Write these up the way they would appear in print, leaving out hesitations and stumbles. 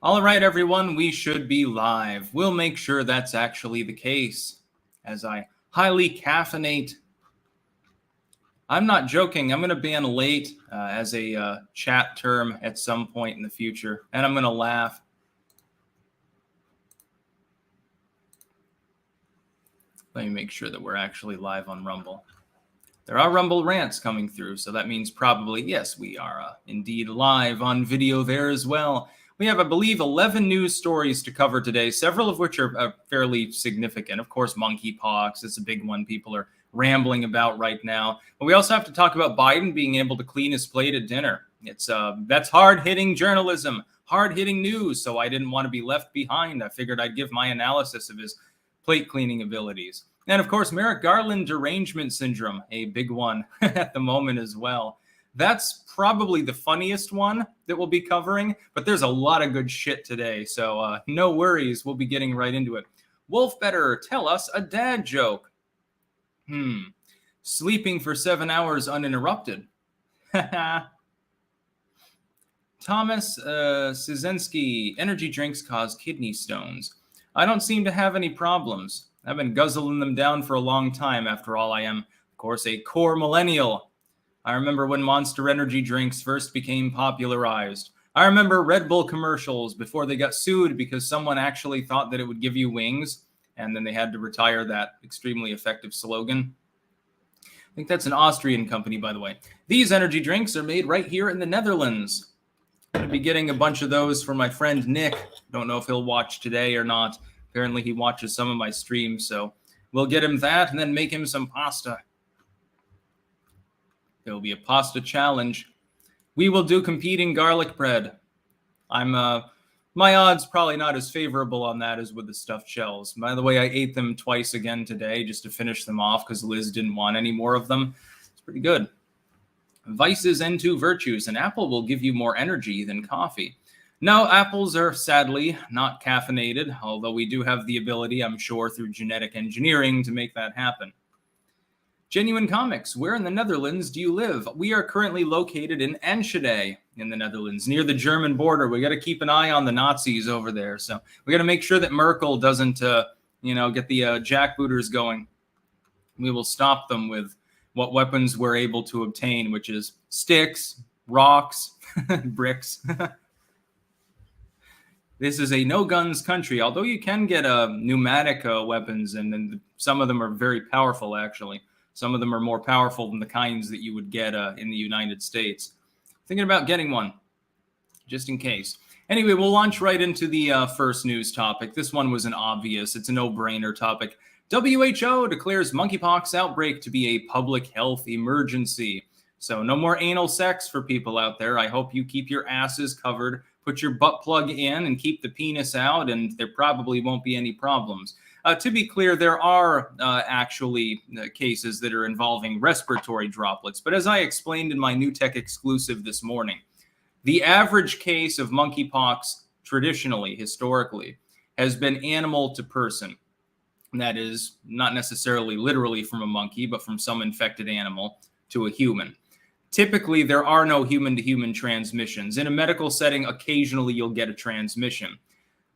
All right, everyone, we should be live. We'll make sure that's actually the case as I highly caffeinate. I'm not joking. I'm going to ban late as a chat term at some point in the future, and I'm going to laugh. Let me make sure that we're actually live on Rumble. There are Rumble rants coming through, so that means probably, yes, we are indeed live on video there as well. We have, I believe, 11 news stories to cover today, several of which are fairly significant. Of course, monkeypox is a big one people are rambling about right now. But we also have to talk about Biden being able to clean his plate at dinner. That's hard-hitting journalism, hard-hitting news, so I didn't want to be left behind. I figured I'd give my analysis of his plate cleaning abilities. And of course, Merrick Garland derangement syndrome, a big one at the moment as well. That's probably the funniest one that we'll be covering, but there's a lot of good shit today, so no worries. We'll be getting right into it. Wolf Better, tell us a dad joke. Sleeping for 7 hours uninterrupted. Thomas Szynski, energy drinks cause kidney stones. I don't seem to have any problems. I've been guzzling them down for a long time. After all, I am, of course, a core millennial. I remember when Monster Energy drinks first became popularized. I remember Red Bull commercials before they got sued because someone actually thought that it would give you wings, and then they had to retire that extremely effective slogan. I think that's an Austrian company, by the way. These energy drinks are made right here in the Netherlands. I'm going to be getting a bunch of those for my friend Nick. Don't know if he'll watch today or not. Apparently he watches some of my streams, so we'll get him that and then make him some pasta. There will be a pasta challenge. We will do competing garlic bread. My odds probably not as favorable on that as with the stuffed shells. By the way, I ate them twice again today just to finish them off because Liz didn't want any more of them. It's pretty good. Vices and two virtues. An apple will give you more energy than coffee. No, apples are sadly not caffeinated, although we do have the ability, I'm sure, through genetic engineering to make that happen. Genuine Comics, where in the Netherlands do you live? We are currently located in Enschede in the Netherlands, near the German border. We got to keep an eye on the Nazis over there. So we got to make sure that Merkel doesn't, get the jackbooters going. We will stop them with what weapons we're able to obtain, which is sticks, rocks, bricks. This is a no-guns country, although you can get pneumatic weapons, and some of them are very powerful, actually. Some of them are more powerful than the kinds that you would get in the United States. Thinking about getting one, just in case. Anyway, we'll launch right into the first news topic. This one was it's a no-brainer topic. WHO declares monkeypox outbreak to be a public health emergency. So no more anal sex for people out there. I hope you keep your asses covered. Put your butt plug in and keep the penis out, and there probably won't be any problems. To be clear, there are actually cases that are involving respiratory droplets. But as I explained in my New Tech exclusive this morning, the average case of monkeypox traditionally, historically, has been animal to person. And that is not necessarily literally from a monkey, but from some infected animal to a human. Typically, there are no human-to-human transmissions. In a medical setting, occasionally you'll get a transmission.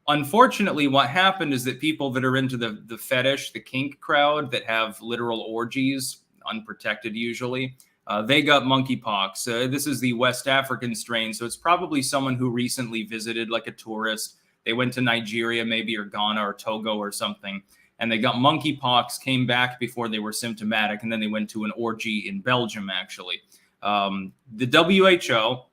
Unfortunately, what happened is that people that are into the fetish, the kink crowd that have literal orgies, unprotected usually, they got monkeypox. This is the West African strain, so it's probably someone who recently visited, like a tourist. They went to Nigeria maybe, or Ghana or Togo or something, and they got monkeypox, came back before they were symptomatic, and then they went to an orgy in Belgium, actually. The WHO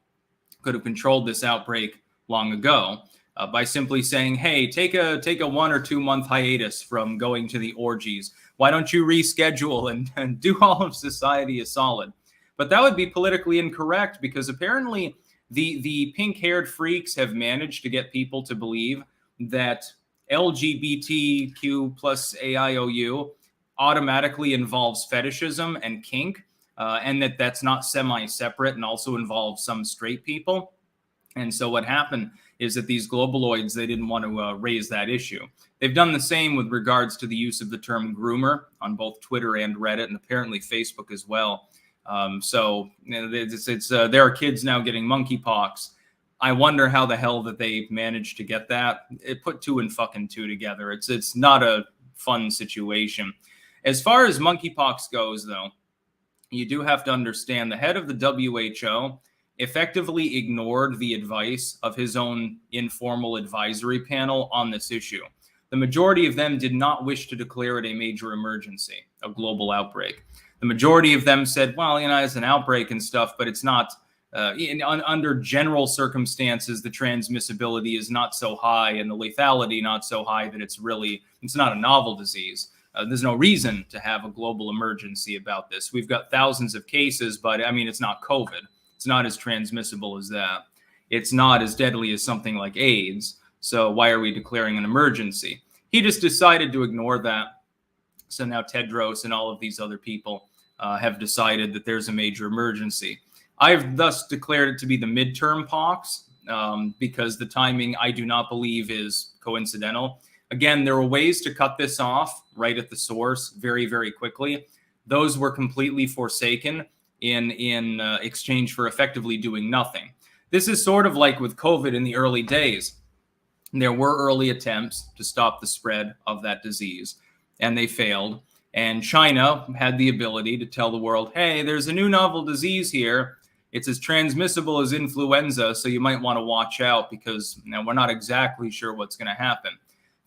could have controlled this outbreak long ago by simply saying, hey, take a 1 or 2 month hiatus from going to the orgies. Why don't you reschedule and do all of society a solid? But that would be politically incorrect because apparently the pink-haired freaks have managed to get people to believe that LGBTQ plus AIOU automatically involves fetishism and kink. And that's not semi-separate and also involves some straight people. And so what happened is that these globaloids, they didn't want to raise that issue. They've done the same with regards to the use of the term groomer on both Twitter and Reddit, and apparently Facebook as well. There are kids now getting monkeypox. I wonder how the hell that they managed to get that. It put 2 and fucking 2 together. It's not a fun situation. As far as monkeypox goes, though, you do have to understand the head of the WHO effectively ignored the advice of his own informal advisory panel on this issue. The majority of them did not wish to declare it a major emergency, a global outbreak. The majority of them said, well, it's an outbreak and stuff, but it's not, under general circumstances, the transmissibility is not so high and the lethality not so high that it's not a novel disease. There's no reason to have a global emergency about this. We've got thousands of cases, but it's not COVID. It's not as transmissible as that. It's not as deadly as something like AIDS. So why are we declaring an emergency? He just decided to ignore that. So now Tedros and all of these other people have decided that there's a major emergency. I've thus declared it to be the midterm pox because the timing, I do not believe, is coincidental. Again, there were ways to cut this off right at the source very, very quickly. Those were completely forsaken in exchange for effectively doing nothing. This is sort of like with COVID in the early days. There were early attempts to stop the spread of that disease, and they failed. And China had the ability to tell the world, hey, there's a new novel disease here. It's as transmissible as influenza, so you might want to watch out because we're not exactly sure what's going to happen.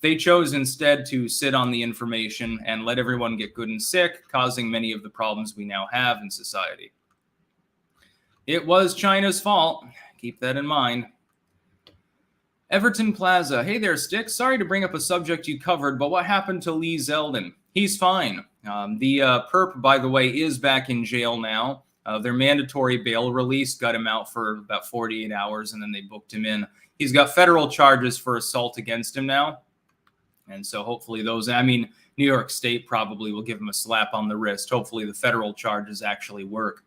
They chose instead to sit on the information and let everyone get good and sick, causing many of the problems we now have in society. It was China's fault. Keep that in mind. Everton Plaza. Hey there, Sticks. Sorry to bring up a subject you covered, but what happened to Lee Zeldin? He's fine. The perp, by the way, is back in jail now. Their mandatory bail release got him out for about 48 hours, and then they booked him in. He's got federal charges for assault against him now. And so hopefully New York State probably will give him a slap on the wrist. Hopefully the federal charges actually work.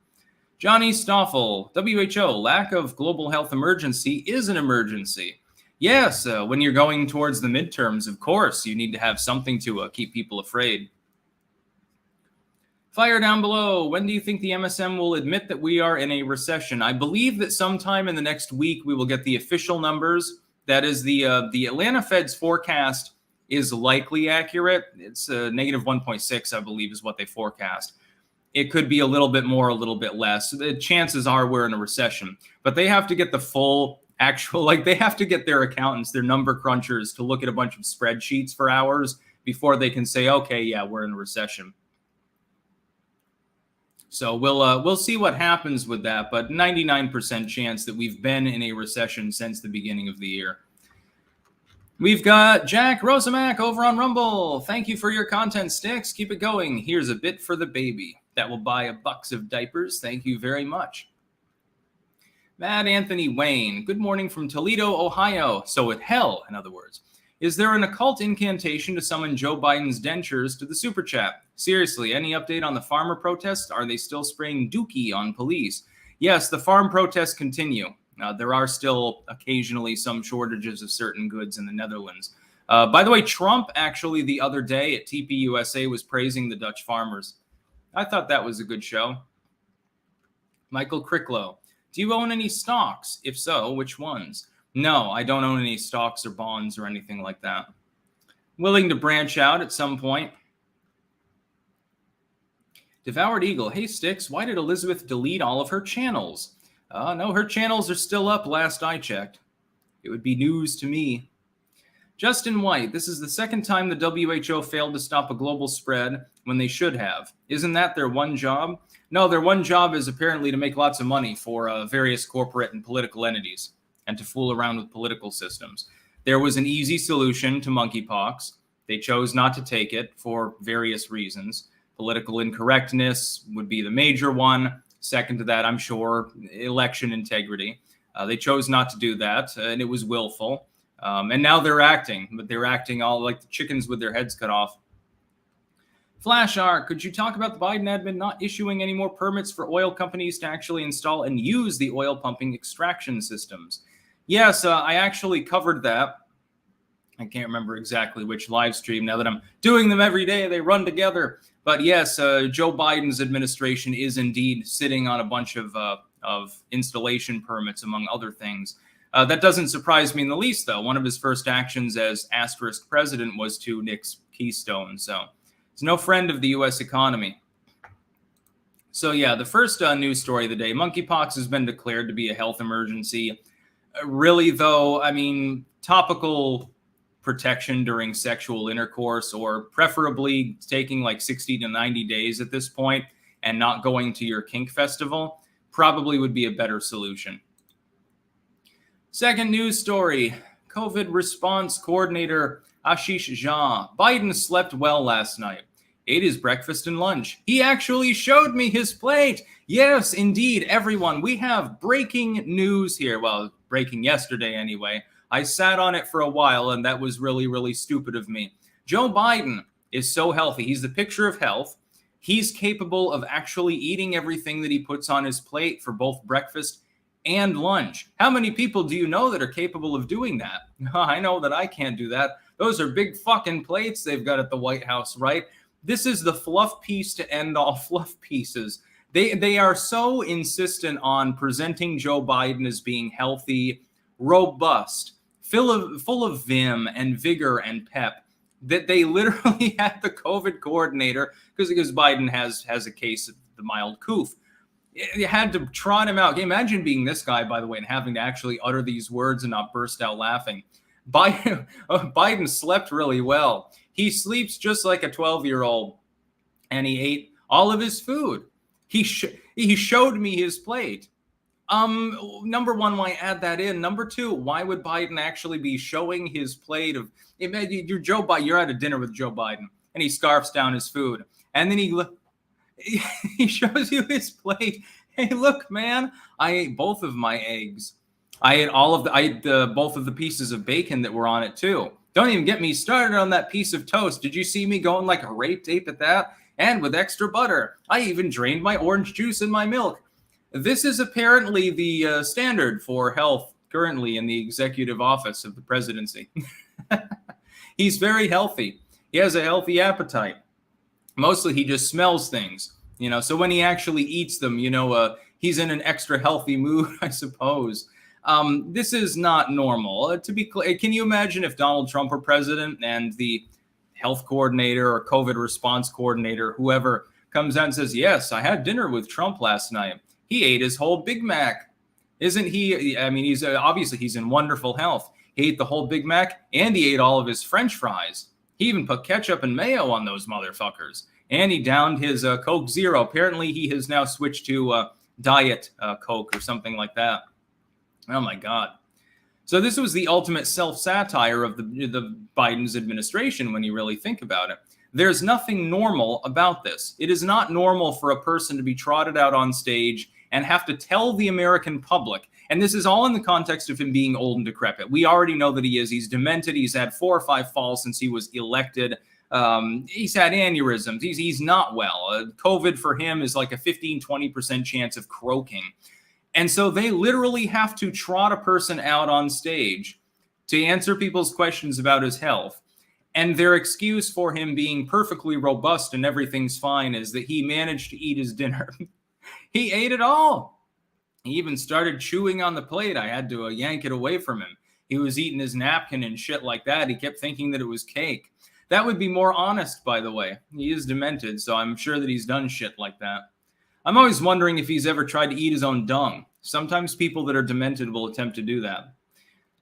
Johnny Stoffel, WHO, lack of global health emergency is an emergency. Yes, when you're going towards the midterms, of course, you need to have something to keep people afraid. Fire down below. When do you think the MSM will admit that we are in a recession? I believe that sometime in the next week we will get the official numbers. That is the Atlanta Fed's forecast is likely accurate. It's negative 1.6, I believe, is what they forecast. It could be a little bit more, a little bit less. The chances are we're in a recession, but they have to get the full they have to get their accountants, their number crunchers, to look at a bunch of spreadsheets for hours before they can say, okay, yeah, we're in a recession. So we'll see what happens with that, but 99% chance that we've been in a recession since the beginning of the year. We've got Jack Rosamac over on Rumble. Thank you for your content, Sticks. Keep it going. Here's a bit for the baby. That will buy a box of diapers. Thank you very much. Matt Anthony Wayne. Good morning from Toledo, Ohio. So at hell, in other words. Is there an occult incantation to summon Joe Biden's dentures to the super chat? Seriously, any update on the farmer protests? Are they still spraying dookie on police? Yes, the farm protests continue. There are still occasionally some shortages of certain goods in the Netherlands. By the way, Trump actually the other day at TPUSA was praising the Dutch farmers. I thought that was a good show. Michael Cricklow. Do you own any stocks? If so, which ones? No, I don't own any stocks or bonds or anything like that. Willing to branch out at some point. Devoured Eagle. Hey, Sticks, why did Elizabeth delete all of her channels? No, her channels are still up last I checked. It would be news to me. Justin White, this is the second time the WHO failed to stop a global spread when they should have. Isn't that their one job? No, their one job is apparently to make lots of money for various corporate and political entities and to fool around with political systems. There was an easy solution to monkeypox. They chose not to take it for various reasons. Political incorrectness would be the major one. Second to that, I'm sure, election integrity. They chose not to do that, and it was willful. And now they're acting, but they're acting all like the chickens with their heads cut off. Flash Arc, could you talk about the Biden admin not issuing any more permits for oil companies to actually install and use the oil pumping extraction systems? Yes, I actually covered that. I can't remember exactly which live stream now that I'm doing them every day. They run together. But yes, Joe Biden's administration is indeed sitting on a bunch of installation permits, among other things. That doesn't surprise me in the least, though. One of his first actions as asterisk president was to nix Keystone. So he's no friend of the U.S. economy. So yeah, the first news story of the day, monkeypox has been declared to be a health emergency. Really, though, I mean, topical protection during sexual intercourse, or preferably taking like 60 to 90 days at this point and not going to your kink festival, probably would be a better solution. Second news story, COVID response coordinator Ashish Jha. Biden slept well last night, ate his breakfast and lunch. He actually showed me his plate. Yes, indeed, everyone. We have breaking news here. Well, breaking yesterday anyway. I sat on it for a while, and that was really, really stupid of me. Joe Biden is so healthy. He's the picture of health. He's capable of actually eating everything that he puts on his plate for both breakfast and lunch. How many people do you know that are capable of doing that? I know that I can't do that. Those are big fucking plates they've got at the White House, right? This is the fluff piece to end all fluff pieces. They are so insistent on presenting Joe Biden as being healthy, robust, full of vim and vigor and pep, that they literally had the COVID coordinator, because Biden has a case of the mild coof. You had to trot him out. Can you imagine being this guy, by the way, and having to actually utter these words and not burst out laughing? Biden slept really well. He sleeps just like a 12-year-old, and he ate all of his food. He showed me his plate. Number one, why add that in? Number two, why would Biden actually be showing his plate of? You're Joe Biden. You're at a dinner with Joe Biden, and he scarfs down his food, and then he shows you his plate. Hey, look, man! I ate both of my eggs. I ate both of the pieces of bacon that were on it too. Don't even get me started on that piece of toast. Did you see me going like a rape tape at that? And with extra butter. I even drained my orange juice in my milk. This is apparently the standard for health currently in the executive office of the presidency. He's very healthy. He has a healthy appetite. Mostly he just smells things, so when he actually eats them, he's in an extra healthy mood, I suppose. This is not normal. To be clear, can you imagine if Donald Trump were president and the health coordinator or COVID response coordinator, whoever, comes out and says, yes, I had dinner with Trump last night. He ate his whole Big Mac. Isn't he? I mean, he's obviously he's in wonderful health. He ate the whole Big Mac and he ate all of his French fries. He even put ketchup and mayo on those motherfuckers. And he downed his Coke Zero. Apparently, he has now switched to Diet Coke or something like that. Oh, my God. So this was the ultimate self-satire of the Biden's administration when you really think about it. There's nothing normal about this. It is not normal for a person to be trotted out on stage and have to tell the American public, and this is all in the context of him being old and decrepit. We already know that he is. He's demented. He's had 4 or 5 falls since he was elected. He's had aneurysms. He's not well. COVID for him is like a 15-20% chance of croaking. And so they literally have to trot a person out on stage to answer people's questions about his health. And their excuse for him being perfectly robust and everything's fine is that he managed to eat his dinner. He ate it all. He even started chewing on the plate. I had to yank it away from him. He was eating his napkin and shit like that. He kept thinking that it was cake. That would be more honest, by the way. He is demented, so I'm sure that he's done shit like that. I'm always wondering if he's ever tried to eat his own dung. Sometimes people that are demented will attempt to do that.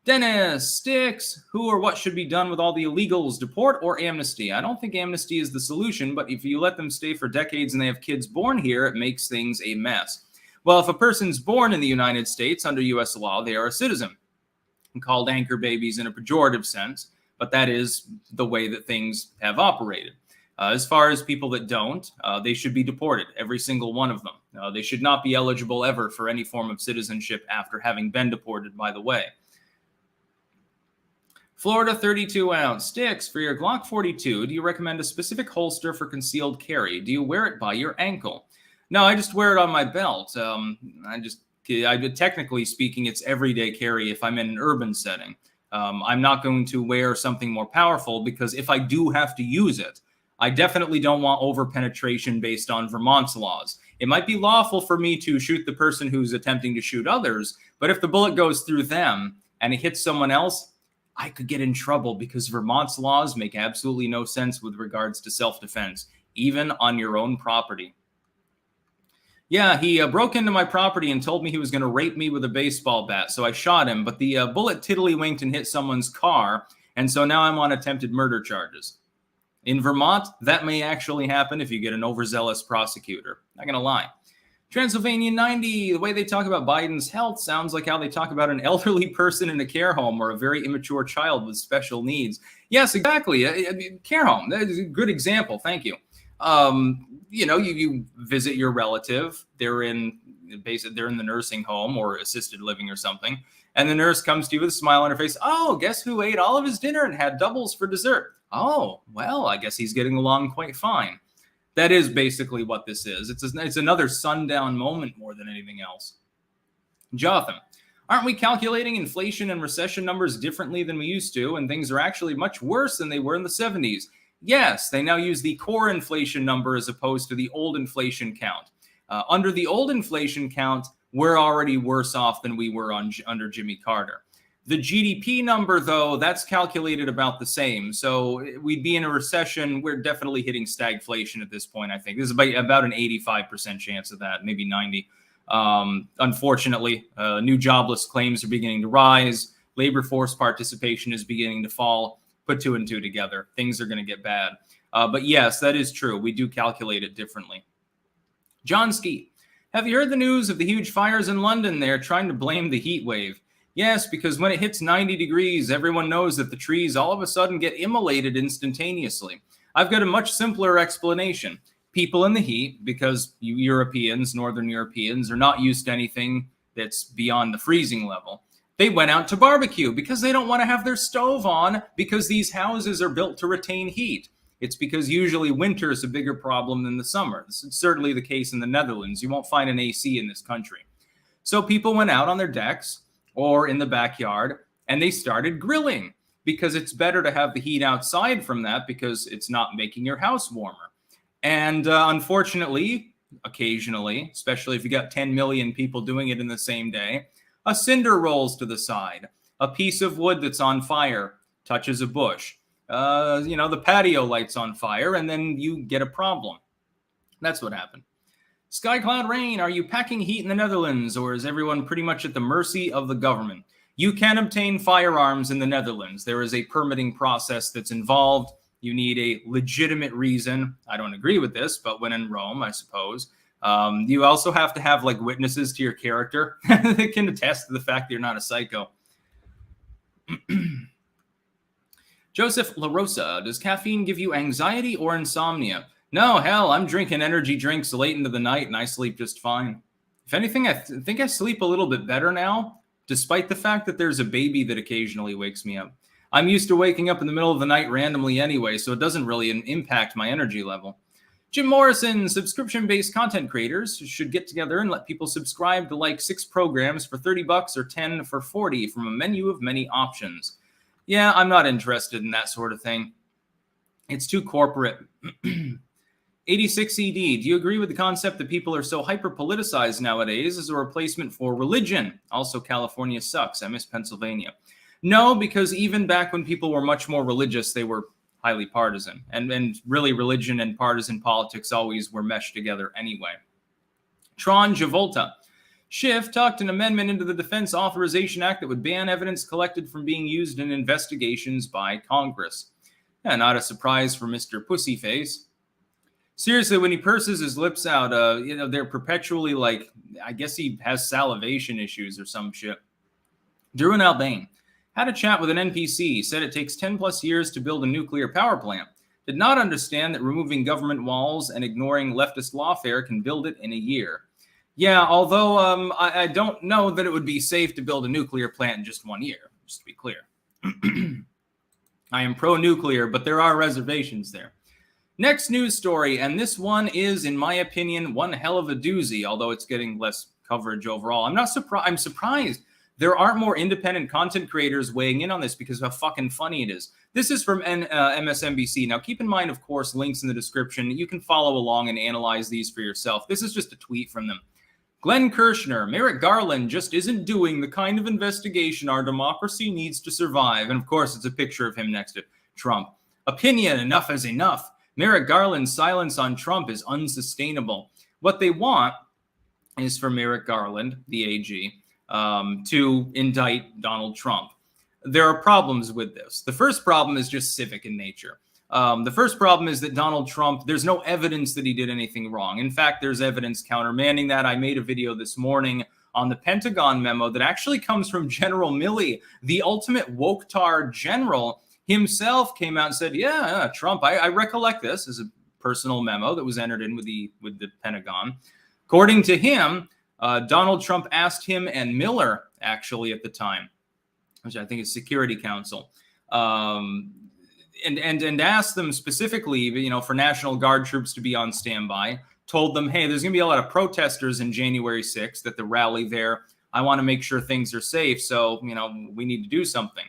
Dennis, Sticks, who or what should be done with all the illegals, deport or amnesty? I don't think amnesty is the solution, but if you let them stay for decades and they have kids born here, it makes things a mess. Well, if a person's born in the United States under U.S. law, they are a citizen, called anchor babies in a pejorative sense, but that is the way that things have operated. As far as people that don't, they should be deported, every single one of them. They should not be eligible ever for any form of citizenship after having been deported, by the way. Florida 32 ounce. Sticks, for your Glock 42, do you recommend a specific holster for concealed carry? Do you wear it by your ankle? No, I just wear it on my belt. Technically speaking, it's everyday carry if I'm in an urban setting. I'm not going to wear something more powerful because if I do have to use it, I definitely don't want over penetration based on Vermont's laws. It might be lawful for me to shoot the person who's attempting to shoot others, but if the bullet goes through them and it hits someone else, I could get in trouble because Vermont's laws make absolutely no sense with regards to self-defense, even on your own property. Yeah, he broke into my property and told me he was going to rape me with a baseball bat, so I shot him, but the bullet tiddlywinked and hit someone's car, and so now I'm on attempted murder charges. In Vermont, that may actually happen if you get an overzealous prosecutor. Not going to lie. Transylvania 90, the way they talk about Biden's health sounds like how they talk about an elderly person in a care home or a very immature child with special needs. Yes, exactly. Care home, that is a good example. Thank you. You visit your relative. They're in the nursing home or assisted living or something. And the nurse comes to you with a smile on her face. Oh, guess who ate all of his dinner and had doubles for dessert? Oh, well, I guess he's getting along quite fine. That is basically what this is. It's another sundown moment more than anything else. Jotham, aren't we calculating inflation and recession numbers differently than we used to, and things are actually much worse than they were in the 70s? Yes, they now use the core inflation number as opposed to the old inflation count. Under the old inflation count, we're already worse off than we were under Jimmy Carter. The GDP number, though, that's calculated about the same. So we'd be in a recession. We're definitely hitting stagflation at this point, I think. This is about an 85% chance of that, maybe 90. Unfortunately, new jobless claims are beginning to rise. Labor force participation is beginning to fall. Put two and two together. Things are going to get bad. But yes, that is true. We do calculate it differently. John Ski, have you heard the news of the huge fires in London? They're trying to blame the heat wave. Yes, because when it hits 90 degrees, everyone knows that the trees all of a sudden get immolated instantaneously. I've got a much simpler explanation. People in the heat, because you Europeans, Northern Europeans, are not used to anything that's beyond the freezing level. They went out to barbecue because they don't want to have their stove on because these houses are built to retain heat. It's because usually winter is a bigger problem than the summer. This is certainly the case in the Netherlands. You won't find an AC in this country. So people went out on their decks or in the backyard, and they started grilling because it's better to have the heat outside from that because it's not making your house warmer. And unfortunately, occasionally, especially if you got 10 million people doing it in the same day, a cinder rolls to the side. A piece of wood that's on fire touches a bush. The patio light's on fire, and then you get a problem. That's what happened. Skycloud Rain, are you packing heat in the Netherlands, or is everyone pretty much at the mercy of the government? You can obtain firearms in the Netherlands. There is a permitting process that's involved. You need a legitimate reason. I don't agree with this, but when in Rome, I suppose. You also have to have witnesses to your character that can attest to the fact that you're not a psycho. Joseph LaRosa, does caffeine give you anxiety or insomnia? No, hell, I'm drinking energy drinks late into the night and I sleep just fine. If anything, I think I sleep a little bit better now, despite the fact that there's a baby that occasionally wakes me up. I'm used to waking up in the middle of the night randomly anyway, so it doesn't really impact my energy level. Jim Morrison, subscription-based content creators should get together and let people subscribe to 6 programs for $30 or 10 for $40 from a menu of many options. Yeah, I'm not interested in that sort of thing. It's too corporate. 86ED, do you agree with the concept that people are so hyper-politicized nowadays as a replacement for religion? Also, California sucks. I miss Pennsylvania. No, because even back when people were much more religious, they were highly partisan. And really, religion and partisan politics always were meshed together anyway. Tron Javolta. Schiff talked an amendment into the Defense Authorization Act that would ban evidence collected from being used in investigations by Congress. Yeah, not a surprise for Mr. Pussyface. Seriously, when he purses his lips out, they're perpetually I guess he has salivation issues or some shit. Drew Albane had a chat with an NPC, said it takes 10 plus years to build a nuclear power plant. Did not understand that removing government walls and ignoring leftist lawfare can build it in a year. Yeah, although I don't know that it would be safe to build a nuclear plant in just 1 year, just to be clear. I am pro-nuclear, but there are reservations there. Next news story, and this one is, in my opinion, one hell of a doozy, although it's getting less coverage overall. I'm surprised There aren't more independent content creators weighing in on this because of how fucking funny it is. This is from MSNBC. Now, keep in mind, of course, links in the description. You can follow along and analyze these for yourself. This is just a tweet from them. Glenn Kirshner, Merrick Garland just isn't doing the kind of investigation our democracy needs to survive. And of course, it's a picture of him next to Trump. Opinion, enough is enough. Merrick Garland's silence on Trump is unsustainable. What they want is for Merrick Garland, the AG, to indict Donald Trump. There are problems with this. The first problem is just civic in nature. The first problem is that Donald Trump, there's no evidence that he did anything wrong. In fact, there's evidence countermanding that. I made a video this morning on the Pentagon Memo that actually comes from General Milley, the ultimate woke-tar general himself came out and said, yeah, Trump, I recollect this as a personal memo that was entered in with the Pentagon. According to him, Donald Trump asked him and Miller, actually, at the time, which I think is Security Council, and asked them specifically, you know, for National Guard troops to be on standby, told them, hey, there's going to be a lot of protesters in January 6th at the rally there. I want to make sure things are safe. So, you know, we need to do something.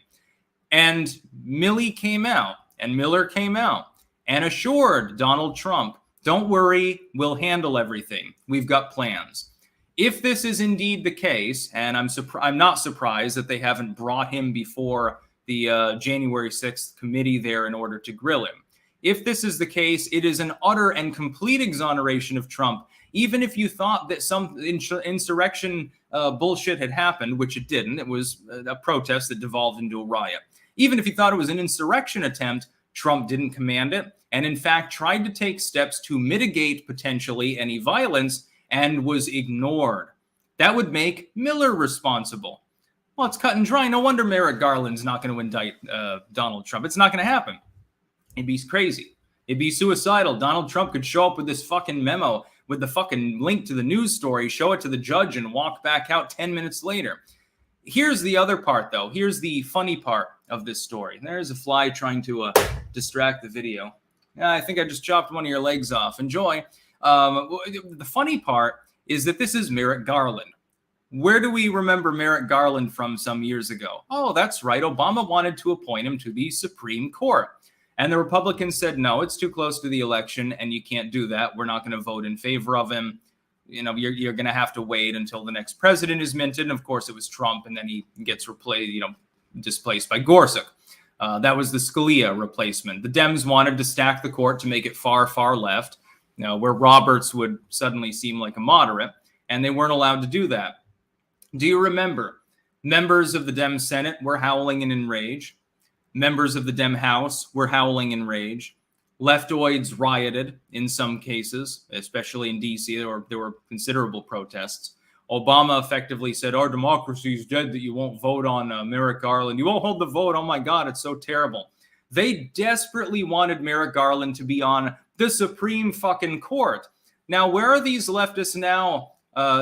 And Milley came out and Miller came out and assured Donald Trump, don't worry, we'll handle everything. We've got plans. If this is indeed the case, and I'm not surprised that they haven't brought him before the January 6th committee there in order to grill him. If this is the case, it is an utter and complete exoneration of Trump. Even if you thought that some insurrection bullshit had happened, which it didn't, it was a protest that devolved into a riot. Even if you thought it was an insurrection attempt, Trump didn't command it, and in fact tried to take steps to mitigate potentially any violence and was ignored. That would make Miller responsible. Well, it's cut and dry. No wonder Merrick Garland's not going to indict Donald Trump. It's not going to happen. It'd be crazy. It'd be suicidal. Donald Trump could show up with this fucking memo with the fucking link to the news story, show it to the judge, and walk back out 10 minutes later. Here's the other part, though. Here's the funny part of this story. There's a fly trying to distract the video. I think I just chopped one of your legs off. Enjoy. The funny part is that this is Merrick Garland. Where do we remember Merrick Garland from some years ago? Oh, that's right. Obama wanted to appoint him to the Supreme Court. And the Republicans said, no, it's too close to the election and you can't do that. We're not going to vote in favor of him. You know, you're going to have to wait until the next president is minted. And of course, it was Trump, and then he gets displaced by Gorsuch. That was the Scalia replacement. The Dems wanted to stack the court to make it far, far left, where Roberts would suddenly seem like a moderate, and they weren't allowed to do that. Do you remember? Members of the Dem Senate were howling in rage. Members of the Dem House were howling in rage. Leftoids rioted in some cases, especially in D.C. There were considerable protests. Obama effectively said, our democracy is dead, that you won't vote on Merrick Garland. You won't hold the vote. Oh, my God, it's so terrible. They desperately wanted Merrick Garland to be on the Supreme fucking Court. Now, where are these leftists now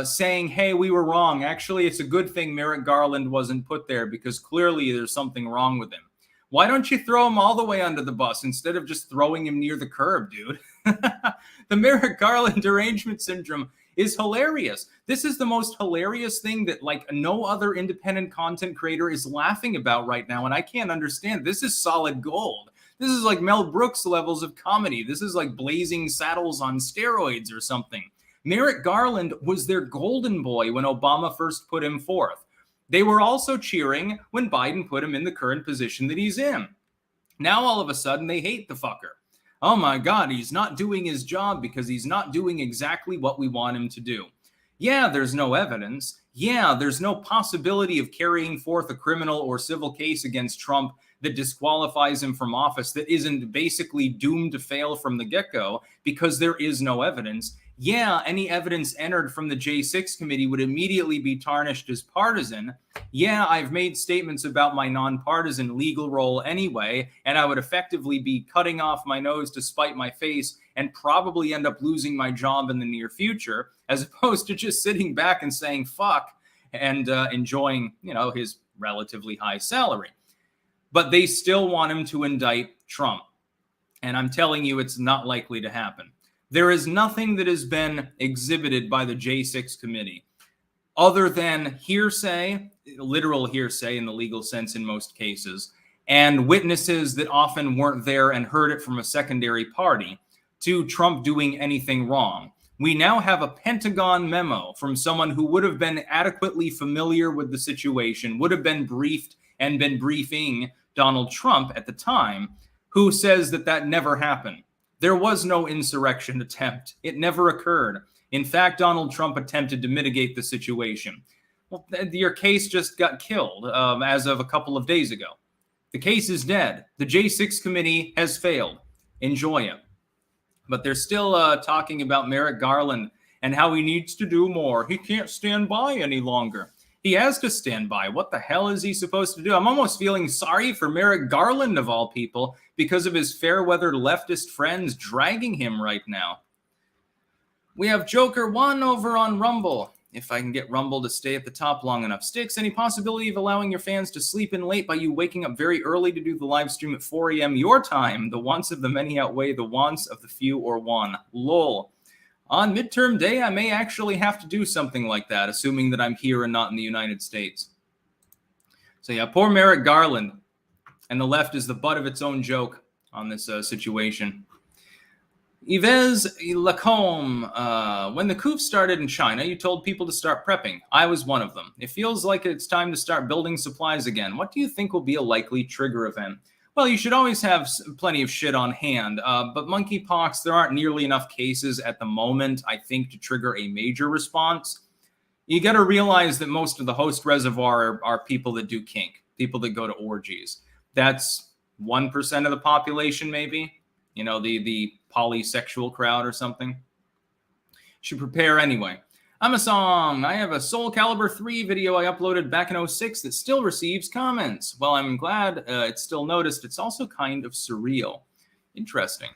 saying, hey, we were wrong? Actually, it's a good thing Merrick Garland wasn't put there because clearly there's something wrong with him. Why don't you throw him all the way under the bus instead of just throwing him near the curb, dude? The Merrick Garland derangement syndrome is hilarious. This is the most hilarious thing that like no other independent content creator is laughing about right now. And I can't understand. This is solid gold. This is like Mel Brooks levels of comedy. This is like Blazing Saddles on steroids or something. Merrick Garland was their golden boy when Obama first put him forth. They were also cheering when Biden put him in the current position that he's in. Now, all of a sudden, they hate the fucker. Oh my God, he's not doing his job because he's not doing exactly what we want him to do. Yeah, there's no evidence. Yeah, there's no possibility of carrying forth a criminal or civil case against Trump that disqualifies him from office, that isn't basically doomed to fail from the get-go because there is no evidence. Yeah, any evidence entered from the J6 committee would immediately be tarnished as partisan. Yeah, I've made statements about my nonpartisan legal role anyway, and I would effectively be cutting off my nose to spite my face and probably end up losing my job in the near future, as opposed to just sitting back and saying fuck and enjoying, his relatively high salary. But they still want him to indict Trump. And I'm telling you, it's not likely to happen. There is nothing that has been exhibited by the J6 committee other than hearsay, literal hearsay in the legal sense in most cases, and witnesses that often weren't there and heard it from a secondary party, to Trump doing anything wrong. We now have a Pentagon memo from someone who would have been adequately familiar with the situation, would have been briefed and been briefing Donald Trump at the time, who says that that never happened. There was no insurrection attempt. It never occurred. In fact, Donald Trump attempted to mitigate the situation. Well, your case just got killed as of a couple of days ago. The case is dead. The J6 committee has failed. Enjoy it. But they're still talking about Merrick Garland and how he needs to do more. He can't stand by any longer. He has to stand by. What the hell is he supposed to do? I'm almost feeling sorry for Merrick Garland, of all people, because of his fair-weather leftist friends dragging him right now. We have Joker 1 over on Rumble. If I can get Rumble to stay at the top long enough. Sticks, any possibility of allowing your fans to sleep in late by you waking up very early to do the live stream at 4 a.m. your time? The wants of the many outweigh the wants of the few or one. Lol. On midterm day, I may actually have to do something like that, assuming that I'm here and not in the United States. So yeah, poor Merrick Garland. And the left is the butt of its own joke on this situation. Yves Lacombe, when the coup started in China, you told people to start prepping. I was one of them. It feels like it's time to start building supplies again. What do you think will be a likely trigger event? Well, you should always have plenty of shit on hand, but monkeypox, there aren't nearly enough cases at the moment, I think, to trigger a major response. You got to realize that most of the host reservoir are people that do kink, people that go to orgies. That's 1% of the population, maybe. You know, the polysexual crowd or something. Should prepare anyway. I'm a song. I have a Soul Calibur 3 video I uploaded back in 06 that still receives comments. Well, I'm glad it's still noticed. It's also kind of surreal. Interesting.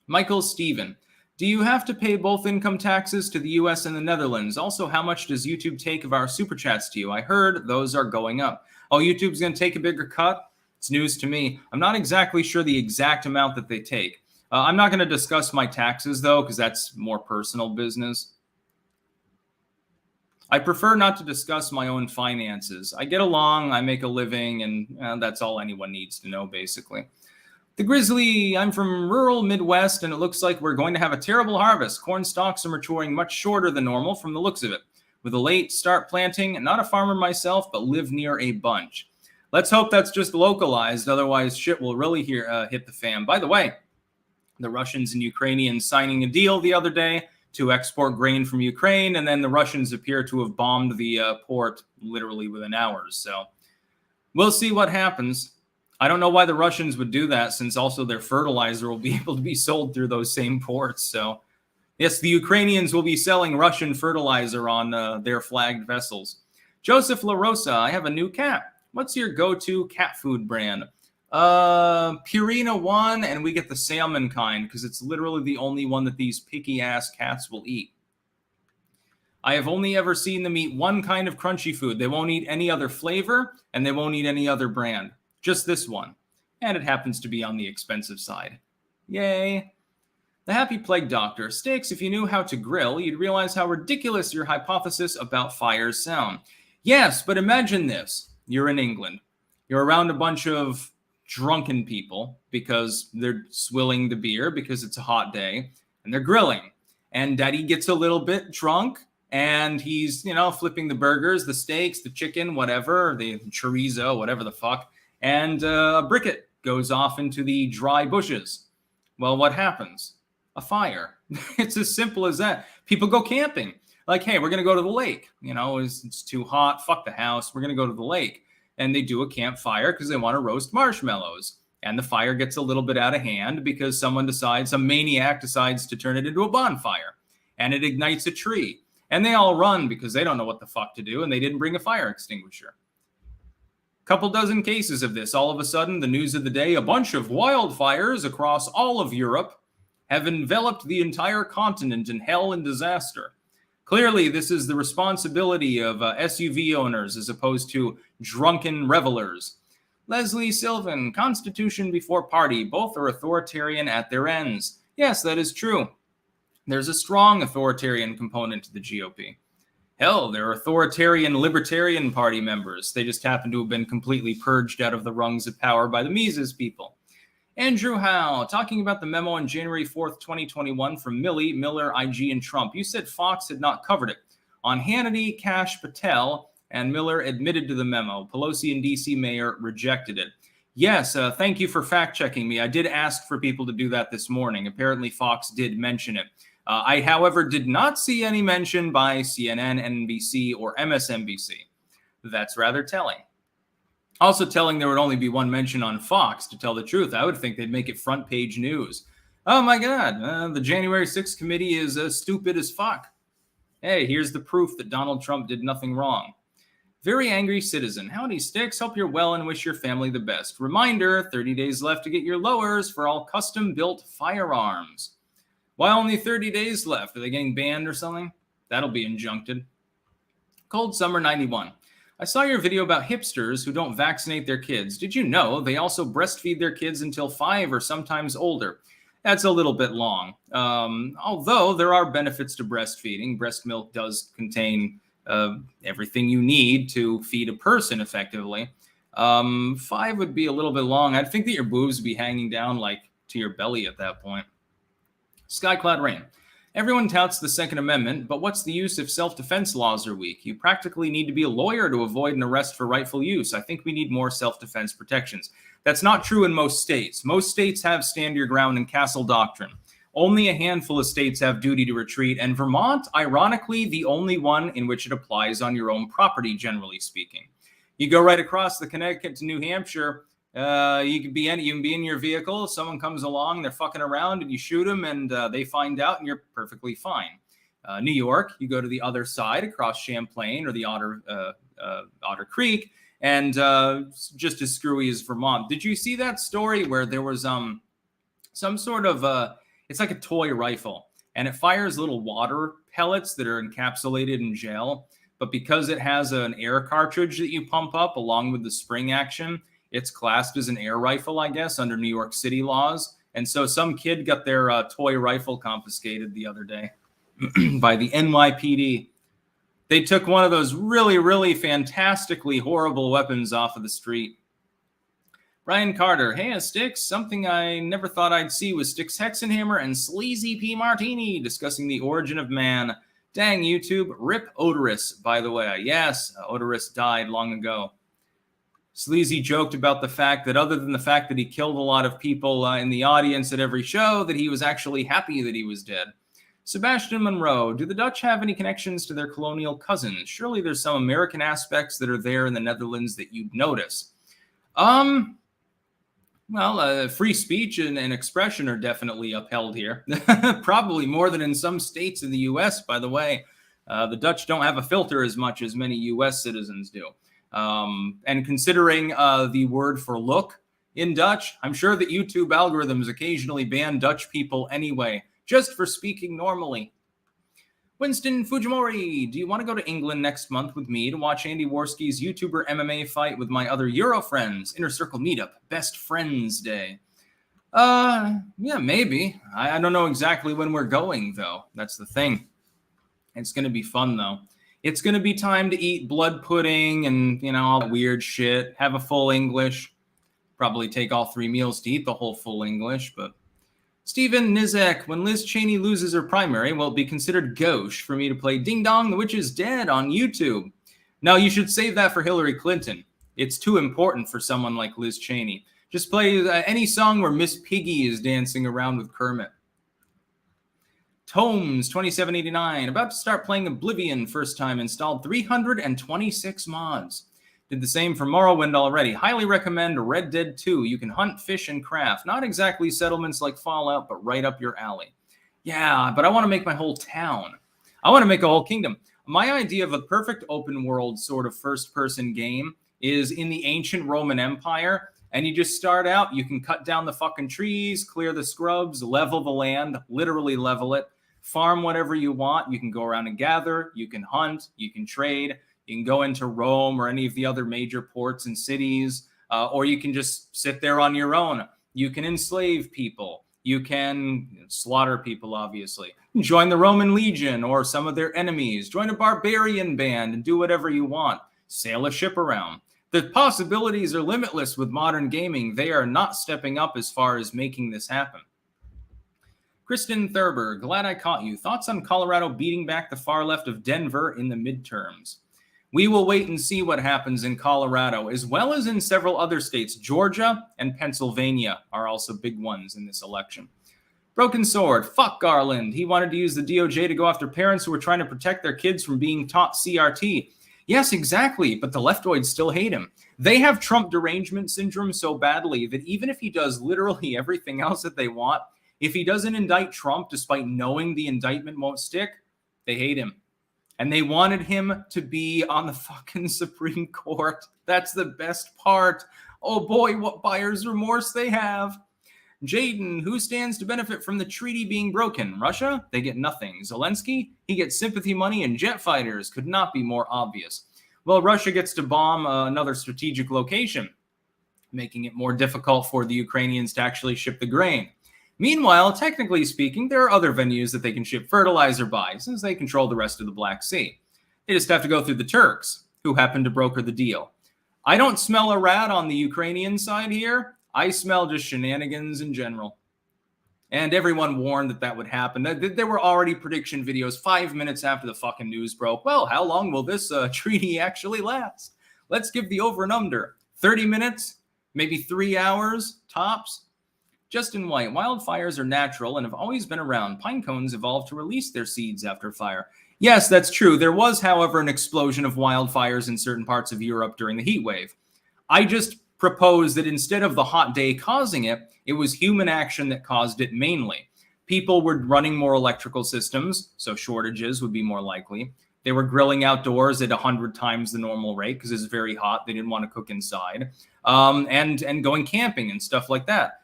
Michael Steven. Do you have to pay both income taxes to the US and the Netherlands? Also, how much does YouTube take of our Superchats to you? I heard those are going up. Oh, YouTube's going to take a bigger cut? It's news to me. I'm not exactly sure the exact amount that they take. I'm not going to discuss my taxes, though, because that's more personal business. I prefer not to discuss my own finances. I get along, I make a living, and that's all anyone needs to know, basically. The Grizzly, I'm from rural Midwest, and it looks like we're going to have a terrible harvest. Corn stalks are maturing much shorter than normal from the looks of it. With a late start planting, not a farmer myself, but live near a bunch. Let's hope that's just localized, otherwise shit will really hit the fan. By the way, the Russians and Ukrainians signing a deal the other day to export grain from Ukraine, and then the Russians appear to have bombed the port literally within hours. So we'll see what happens. I don't know why the Russians would do that, since also their fertilizer will be able to be sold through those same ports. So yes, the Ukrainians will be selling Russian fertilizer on their flagged vessels. Joseph La Rosa, I have a new cat. What's your go-to cat food brand? Purina 1, and we get the salmon kind because it's literally the only one that these picky-ass cats will eat. I have only ever seen them eat one kind of crunchy food. They won't eat any other flavor, and they won't eat any other brand. Just this one. And it happens to be on the expensive side. Yay. The Happy Plague Doctor. Sticks, if you knew how to grill, you'd realize how ridiculous your hypothesis about fires sound. Yes, but imagine this. You're in England. You're around a bunch of drunken people because they're swilling the beer because it's a hot day, and they're grilling. And Daddy gets a little bit drunk, and he's, flipping the burgers, the steaks, the chicken, whatever, the chorizo, whatever the fuck, and a briquette goes off into the dry bushes. Well, what happens? A fire. It's as simple as that. People go camping. Like, hey, we're going to go to the lake. It's too hot. Fuck the house. We're going to go to the lake. And they do a campfire because they want to roast marshmallows. And the fire gets a little bit out of hand because some maniac decides to turn it into a bonfire. And it ignites a tree. And they all run because they don't know what the fuck to do, and they didn't bring a fire extinguisher. Couple dozen cases of this. All of a sudden, the news of the day, a bunch of wildfires across all of Europe have enveloped the entire continent in hell and disaster. Clearly, this is the responsibility of SUV owners as opposed to drunken revelers. Leslie Sylvan, Constitution before party. Both are authoritarian at their ends. Yes, that is true. There's a strong authoritarian component to the GOP. Hell, they're authoritarian Libertarian Party members. They just happen to have been completely purged out of the rungs of power by the Mises people. Andrew Howe, talking about the memo on January 4th, 2021 from Milley, Miller, IG, and Trump. You said Fox had not covered it. On Hannity, Kash Patel, and Miller admitted to the memo. Pelosi and D.C. mayor rejected it. Yes, thank you for fact-checking me. I did ask for people to do that this morning. Apparently, Fox did mention it. I, however, did not see any mention by CNN, NBC, or MSNBC. That's rather telling. Also telling there would only be one mention on Fox, to tell the truth. I would think they'd make it front-page news. Oh, my God, the January 6th committee is stupid as fuck. Hey, here's the proof that Donald Trump did nothing wrong. Very angry citizen. Howdy, Sticks. Hope you're well and wish your family the best. Reminder, 30 days left to get your lowers for all custom-built firearms. Why only 30 days left? Are they getting banned or something? That'll be injuncted. Cold Summer 91. I saw your video about hipsters who don't vaccinate their kids. Did you know they also breastfeed their kids until 5 or sometimes older? That's a little bit long. Although there are benefits to breastfeeding. Breast milk does contain everything you need to feed a person effectively. 5 would be a little bit long. I'd think that your boobs would be hanging down like to your belly at that point. Skycloud Rain. Everyone touts the Second Amendment, but what's the use if self-defense laws are weak? You practically need to be a lawyer to avoid an arrest for rightful use. I think we need more self-defense protections. That's not true in most states. Most states have stand your ground and castle doctrine. Only a handful of states have duty to retreat, and Vermont, ironically, the only one in which it applies on your own property, generally speaking. You go right across the Connecticut to New Hampshire, you can be in your vehicle, someone comes along, they're fucking around, and you shoot them, and they find out, and you're perfectly fine. New York, you go to the other side, across Champlain or the Otter Creek, and just as screwy as Vermont. Did you see that story where there was some sort of it's like a toy rifle, and it fires little water pellets that are encapsulated in gel, but because it has an air cartridge that you pump up along with the spring action, it's classed as an air rifle, I guess, under New York City laws. And so some kid got their toy rifle confiscated the other day by the NYPD. They took one of those really, really fantastically horrible weapons off of the street. Brian Carter, hey, Sticks, something I never thought I'd see was Sticks Hexenhammer and Sleazy P. Martini discussing the origin of man. Dang, YouTube. Rip Odorous, by the way. Yes, Odorous died long ago. Sleazy joked about the fact that other than the fact that he killed a lot of people in the audience at every show, that he was actually happy that he was dead. Sebastian Monroe, do the Dutch have any connections to their colonial cousins? Surely there's some American aspects that are there in the Netherlands that you'd notice. Well, free speech and expression are definitely upheld here. Probably more than in some states in the U.S., by the way. The Dutch don't have a filter as much as many U.S. citizens do. And considering the word for look in Dutch, I'm sure that YouTube algorithms occasionally ban Dutch people anyway, just for speaking normally. Winston Fujimori, do you want to go to England next month with me to watch Andy Worski's YouTuber MMA fight with my other Euro friends? Inner Circle Meetup, Best Friends Day. Yeah, maybe. I don't know exactly when we're going, though. That's the thing. It's going to be fun, though. It's going to be time to eat blood pudding and, you know, all that weird shit. Have a full English. Probably take all 3 meals to eat the whole full English, but... Stephen Nizek, when Liz Cheney loses her primary, will it be considered gauche for me to play Ding Dong, the Witch is Dead on YouTube? No, you should save that for Hillary Clinton. It's too important for someone like Liz Cheney. Just play any song where Miss Piggy is dancing around with Kermit. Tomes 2789, about to start playing Oblivion first time, installed 326 mods. Did the same for Morrowind already. Highly recommend Red Dead 2. You can hunt, fish, and craft. Not exactly settlements like Fallout, but right up your alley. Yeah, but I want to make my whole town. I want to make a whole kingdom. My idea of a perfect open world sort of first-person game is in the ancient Roman Empire, and you just start out, you can cut down the fucking trees, clear the scrubs, level the land, literally level it, farm whatever you want. You can go around and gather, you can hunt, you can trade. You can go into Rome or any of the other major ports and cities, or you can just sit there on your own. You can enslave people. You can slaughter people, obviously. Join the Roman Legion or some of their enemies. Join a barbarian band and do whatever you want. Sail a ship around. The possibilities are limitless with modern gaming. They are not stepping up as far as making this happen. Kristen Thurber, glad I caught you. Thoughts on Colorado beating back the far left of Denver in the midterms? We will wait and see what happens in Colorado, as well as in several other states. Georgia and Pennsylvania are also big ones in this election. Broken Sword, fuck Garland. He wanted to use the DOJ to go after parents who were trying to protect their kids from being taught CRT. Yes, exactly, but the leftoids still hate him. They have Trump derangement syndrome so badly that even if he does literally everything else that they want, if he doesn't indict Trump despite knowing the indictment won't stick, they hate him. And they wanted him to be on the fucking Supreme Court. That's the best part. Oh boy, what buyer's remorse they have. Jaden, who stands to benefit from the treaty being broken? Russia? They get nothing. Zelensky? He gets sympathy money and jet fighters. Could not be more obvious. Well, Russia gets to bomb another strategic location, making it more difficult for the Ukrainians to actually ship the grain. Meanwhile, technically speaking, there are other venues that they can ship fertilizer by, since they control the rest of the Black Sea. They just have to go through the Turks, who happen to broker the deal. I don't smell a rat on the Ukrainian side here. I smell just shenanigans in general. And everyone warned that that would happen. There were already prediction videos 5 minutes after the fucking news broke. Well, how long will this treaty actually last? Let's give the over and under. 30 minutes? Maybe 3 hours? Tops? Justin White, wildfires are natural and have always been around. Pine cones evolved to release their seeds after fire. Yes, that's true. There was, however, an explosion of wildfires in certain parts of Europe during the heat wave. I just propose that instead of the hot day causing it, it was human action that caused it mainly. People were running more electrical systems, so shortages would be more likely. They were grilling outdoors at 100 times the normal rate because it's very hot. They didn't want to cook inside. And going camping and stuff like that.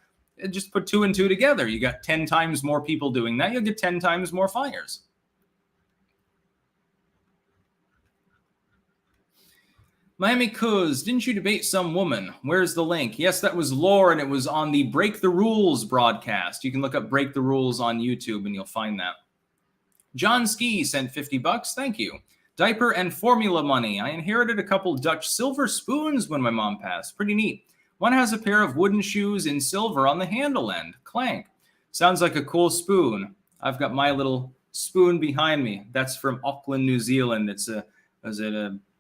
Just put 2 and 2 together. You got 10 times more people doing that. You'll get 10 times more fires. Miami Cuz, didn't you debate some woman? Where's the link? Yes, that was Lore, and it was on the Break the Rules broadcast. You can look up Break the Rules on YouTube, and you'll find that. John Ski sent $50. Thank you. Diaper and formula money. I inherited a couple Dutch silver spoons when my mom passed. Pretty neat. One has a pair of wooden shoes in silver on the handle end. Clank. Sounds like a cool spoon. I've got my little spoon behind me. That's from Auckland, New Zealand. It's a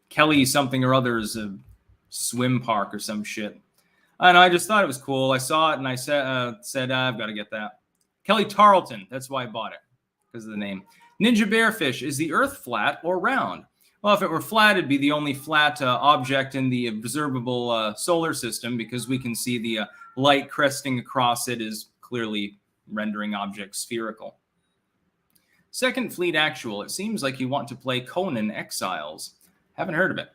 Kelly something or other's a swim park or some shit. And I just thought it was cool. I saw it and I said I've got to get that. Kelly Tarleton. That's why I bought it, because of the name. Ninja Bearfish. Is the Earth flat or round? Well, if it were flat, it'd be the only flat object in the observable solar system, because we can see the light cresting across it is clearly rendering objects spherical. Second Fleet Actual. It seems like you want to play Conan Exiles. Haven't heard of it.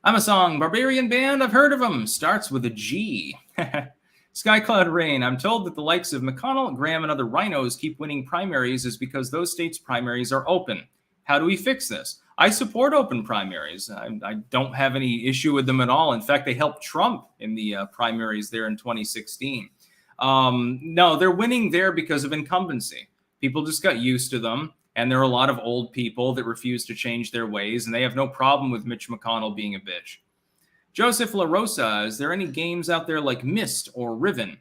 I'm a song. Barbarian Band. I've heard of them. Starts with a G. Skycloud Rain. I'm told that the likes of McConnell, Graham, and other rhinos keep winning primaries is because those states' primaries are open. How do we fix this? I support open primaries. I don't have any issue with them at all. In fact, they helped Trump in the primaries there in 2016. No, they're winning there because of incumbency. People just got used to them. And there are a lot of old people that refuse to change their ways, and they have no problem with Mitch McConnell being a bitch. Joseph La Rosa, is there any games out there like Myst or Riven?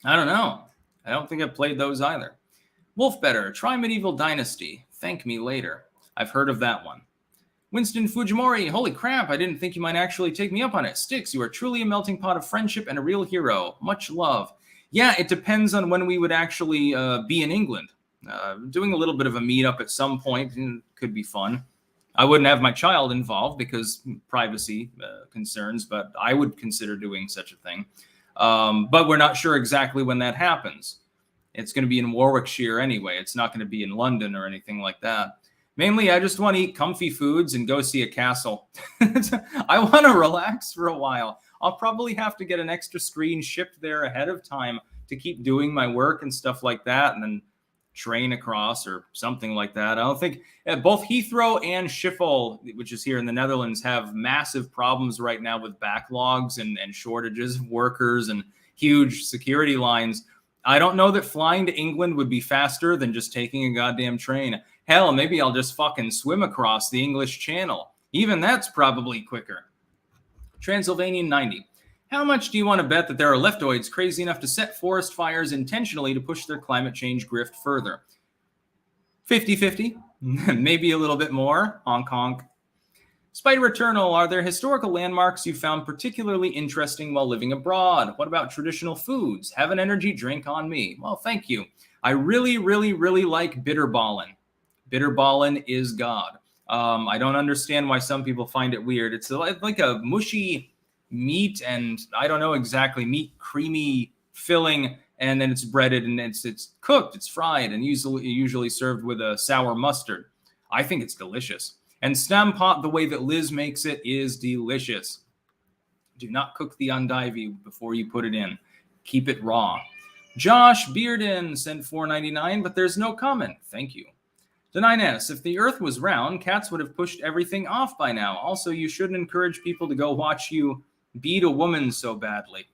I don't know. I don't think I've played those either. Wolfbetter, try Medieval Dynasty. Thank me later. I've heard of that one. Winston Fujimori, holy crap, I didn't think you might actually take me up on it. Sticks, you are truly a melting pot of friendship and a real hero. Much love. Yeah, it depends on when we would actually be in England. Doing a little bit of a meetup at some point could be fun. I wouldn't have my child involved because privacy concerns, but I would consider doing such a thing. But we're not sure exactly when that happens. It's going to be in Warwickshire anyway. It's not going to be in London or anything like that. Mainly, I just want to eat comfy foods and go see a castle. I want to relax for a while. I'll probably have to get an extra screen shipped there ahead of time to keep doing my work and stuff like that, and then train across or something like that. I don't think both Heathrow and Schiphol, which is here in the Netherlands, have massive problems right now with backlogs and shortages of workers and huge security lines. I don't know that flying to England would be faster than just taking a goddamn train. Hell, maybe I'll just fucking swim across the English Channel. Even that's probably quicker. Transylvanian 90. How much do you want to bet that there are leftoids crazy enough to set forest fires intentionally to push their climate change grift further? 50-50. Maybe a little bit more. Honk honk. Spider Eternal, are there historical landmarks you found particularly interesting while living abroad? What about traditional foods? Have an energy drink on me. Well, thank you. I really, really, really like Bitterballen. Bitterballen is God. I don't understand why some people find it weird. It's like a mushy meat and I don't know exactly, meat creamy filling, and then it's breaded and it's cooked, it's fried, and usually served with a sour mustard. I think it's delicious. And Stampot, the way that Liz makes it, is delicious. Do not cook the andivy before you put it in. Keep it raw. Josh Bearden sent $4.99, but there's no comment. Thank you. Denines, if the earth was round, cats would have pushed everything off by now. Also, you shouldn't encourage people to go watch you beat a woman so badly.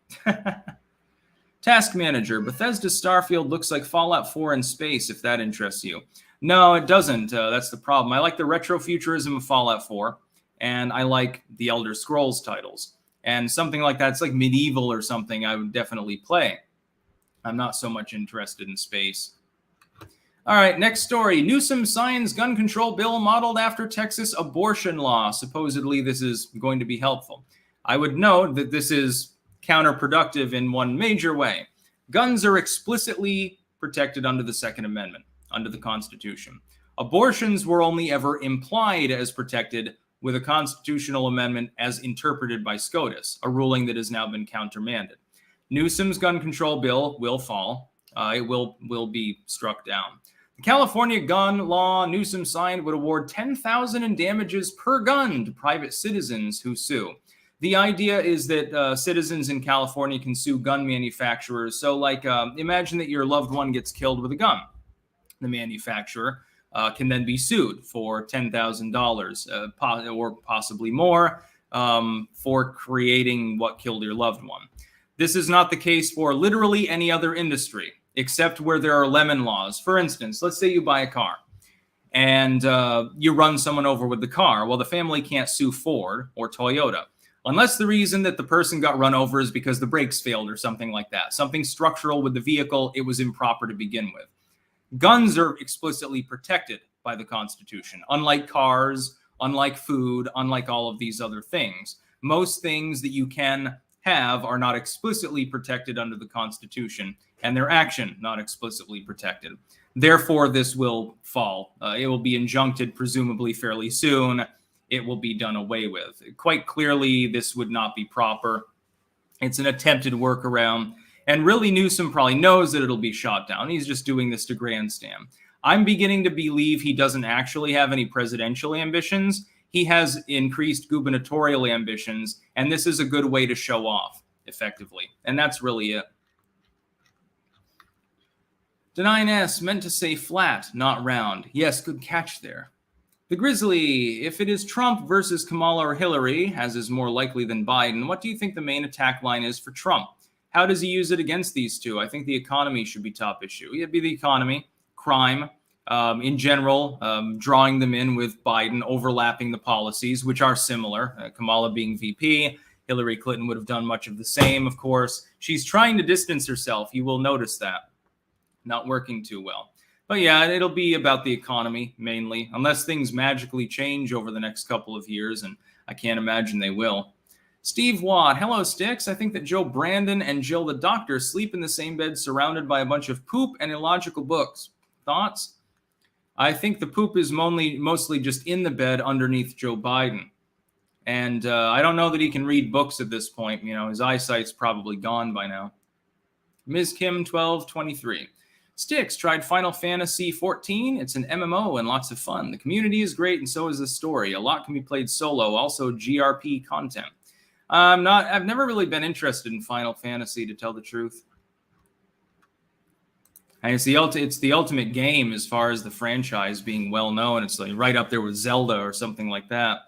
Task Manager, Bethesda Starfield looks like Fallout 4 in space, if that interests you. No, it doesn't. That's the problem. I like the retrofuturism of Fallout 4, and I like the Elder Scrolls titles. And something like that, it's like medieval or something, I would definitely play. I'm not so much interested in space. All right, next story. Newsom signs gun control bill modeled after Texas abortion law. Supposedly, this is going to be helpful. I would note that this is counterproductive in one major way. Guns are explicitly protected under the Second Amendment, under the Constitution. Abortions were only ever implied as protected with a constitutional amendment as interpreted by SCOTUS, a ruling that has now been countermanded. Newsom's gun control bill will fall. It will be struck down. The California gun law Newsom signed would award $10,000 in damages per gun to private citizens who sue. The idea is that citizens in California can sue gun manufacturers. So, like, imagine that your loved one gets killed with a gun. The manufacturer can then be sued for $10,000 or possibly more for creating what killed your loved one. This is not the case for literally any other industry, except where there are lemon laws. For instance, let's say you buy a car and you run someone over with the car. Well, the family can't sue Ford or Toyota unless the reason that the person got run over is because the brakes failed or something like that. Something structural with the vehicle, it was improper to begin with. Guns are explicitly protected by the Constitution, unlike cars, unlike food, unlike all of these other things. Most things that you can have are not explicitly protected under the Constitution, and their action not explicitly protected. Therefore, this will fall. It will be injuncted presumably fairly soon. It will be done away with. Quite clearly, this would not be proper. It's an attempted workaround. And really, Newsom probably knows that it'll be shot down. He's just doing this to grandstand. I'm beginning to believe he doesn't actually have any presidential ambitions. He has increased gubernatorial ambitions, and this is a good way to show off effectively. And that's really it. Deny-S meant to say flat, not round. Yes, good catch there. The Grizzly, if it is Trump versus Kamala or Hillary, as is more likely than Biden, what do you think the main attack line is for Trump? How does he use it against these two? I think the economy should be top issue. It'd be the economy, crime, in general, drawing them in with Biden, overlapping the policies, which are similar. Kamala being VP, Hillary Clinton would have done much of the same, of course. She's trying to distance herself. You will notice that. Not working too well. But yeah, it'll be about the economy mainly, unless things magically change over the next couple of years, and I can't imagine they will. Steve Watt, hello, Sticks. I think that Joe Brandon and Jill the doctor sleep in the same bed surrounded by a bunch of poop and illogical books. Thoughts? I think the poop is mostly just in the bed underneath Joe Biden. And I don't know that he can read books at this point. You know, his eyesight's probably gone by now. Ms. Kim 1223. Sticks tried Final Fantasy 14. It's an MMO and lots of fun. The community is great, and so is the story. A lot can be played solo. Also, GRP content. I've never really been interested in Final Fantasy, to tell the truth. And it's the ultimate game as far as the franchise being well known. It's like right up there with Zelda or something like that.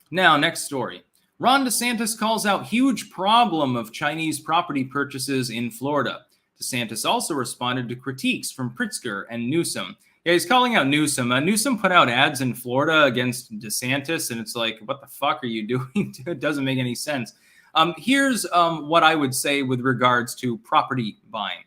Now, next story. Ron DeSantis calls out huge problem of Chinese property purchases in Florida. DeSantis also responded to critiques from Pritzker and Newsom. Yeah, he's calling out Newsom. Newsom put out ads in Florida against DeSantis, and it's like, what the fuck are you doing? It doesn't make any sense. Here's what I would say with regards to property buying.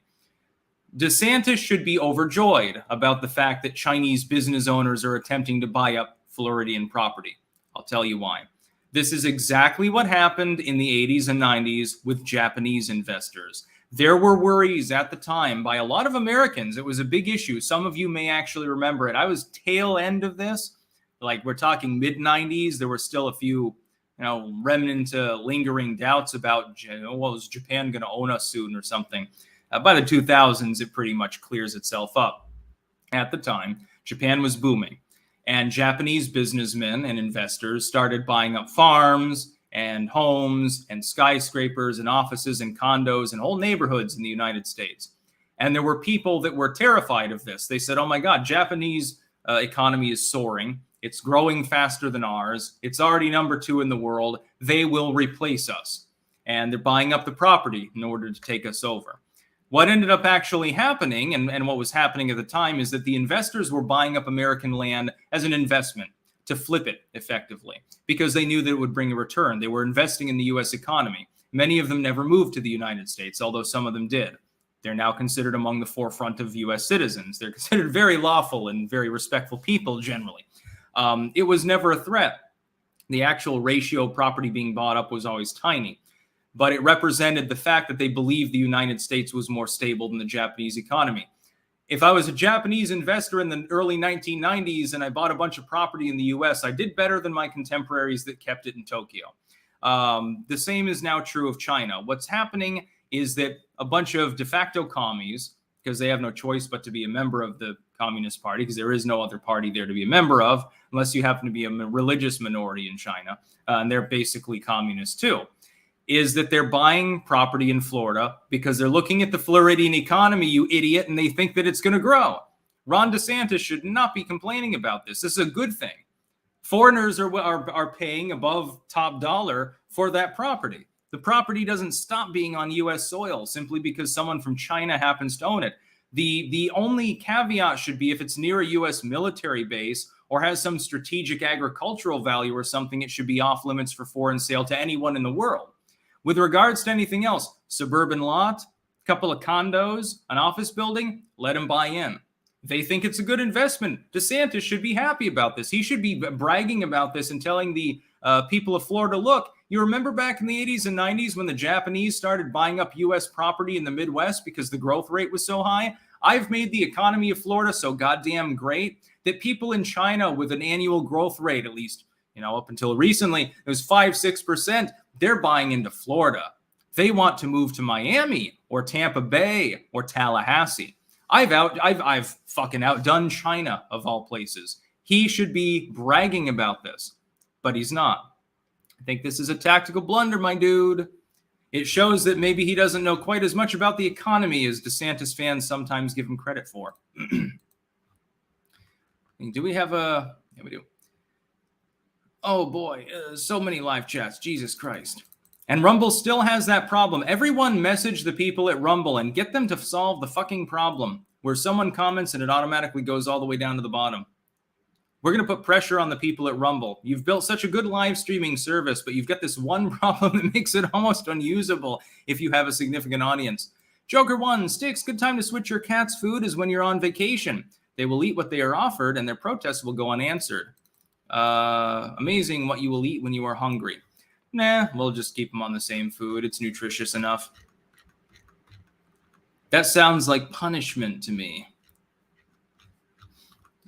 DeSantis should be overjoyed about the fact that Chinese business owners are attempting to buy up Floridian property. I'll tell you why. This is exactly what happened in the 80s and 90s with Japanese investors. There were worries at the time by a lot of Americans. It was a big issue. Some of you may actually remember it. I was tail end of this. Like, we're talking mid-90s. There were still a few, remnant lingering doubts about, is Japan going to own us soon or something? By the 2000s, it pretty much clears itself up. At the time, Japan was booming, and Japanese businessmen and investors started buying up farms and homes and skyscrapers and offices and condos and whole neighborhoods in the United States. And there were people that were terrified of this. They said, oh my God, Japanese economy is soaring. It's growing faster than ours. It's already number 2 in the world. They will replace us. And they're buying up the property in order to take us over. What ended up actually happening, and what was happening at the time, is that the investors were buying up American land as an investment to flip it effectively because they knew that it would bring a return. They were investing in the U.S. economy. Many of them never moved to the United States, although some of them did. They're now considered among the forefront of U.S. citizens. They're considered very lawful and very respectful people generally. It was never a threat. The actual ratio of property being bought up was always tiny. But it represented the fact that they believed the United States was more stable than the Japanese economy. If I was a Japanese investor in the early 1990s and I bought a bunch of property in the US, I did better than my contemporaries that kept it in Tokyo. The same is now true of China. What's happening is that a bunch of de facto commies, because they have no choice but to be a member of the Communist Party, because there is no other party there to be a member of, unless you happen to be a religious minority in China, and they're basically communists too, is that they're buying property in Florida because they're looking at the Floridian economy, you idiot, and they think that it's going to grow. Ron DeSantis should not be complaining about this. This is a good thing. Foreigners are paying above top dollar for that property. The property doesn't stop being on U.S. soil simply because someone from China happens to own it. The only caveat should be if it's near a U.S. military base or has some strategic agricultural value or something, it should be off limits for foreign sale to anyone in the world. With regards to anything else, suburban lot, couple of condos, an office building, let them buy in. They think it's a good investment. DeSantis should be happy about this. He should be bragging about this and telling the people of Florida, look, you remember back in the 80s and 90s when the Japanese started buying up U.S. property in the Midwest because the growth rate was so high? I've made the economy of Florida so goddamn great that people in China with an annual growth rate, at least, up until recently, it was 5-6%. They're buying into Florida. They want to move to Miami or Tampa Bay or Tallahassee. I've fucking outdone China of all places. He should be bragging about this, but he's not. I think this is a tactical blunder, my dude. It shows that maybe he doesn't know quite as much about the economy as DeSantis fans sometimes give him credit for. Do we have a... Yeah, we do. Oh boy, so many live chats. Jesus Christ. And Rumble still has that problem. Everyone message the people at Rumble and get them to solve the fucking problem where someone comments and it automatically goes all the way down to the bottom. We're going to put pressure on the people at Rumble. You've built such a good live streaming service, but you've got this one problem that makes it almost unusable if you have a significant audience. Joker1, Sticks, good time to switch your cat's food is when you're on vacation. They will eat what they are offered and their protests will go unanswered. Amazing what you will eat when you are hungry. Nah, we'll just keep them on the same food. It's nutritious enough. That sounds like punishment to me.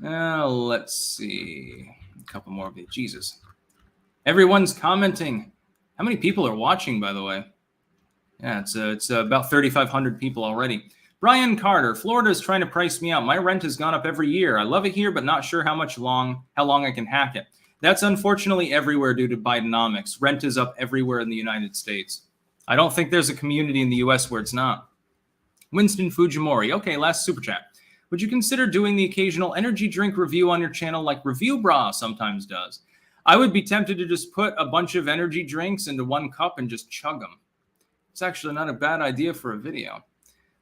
Let's see. A couple more of these. Jesus. Everyone's commenting. How many people are watching, by the way? Yeah, it's about 3,500 people already. Brian Carter, Florida is trying to price me out. My rent has gone up every year. I love it here, but not sure how long I can hack it. That's unfortunately everywhere due to Bidenomics. Rent is up everywhere in the United States. I don't think there's a community in the U.S. where it's not. Winston Fujimori. Okay, last super chat. Would you consider doing the occasional energy drink review on your channel like Review Bra sometimes does? I would be tempted to just put a bunch of energy drinks into one cup and just chug them. It's actually not a bad idea for a video.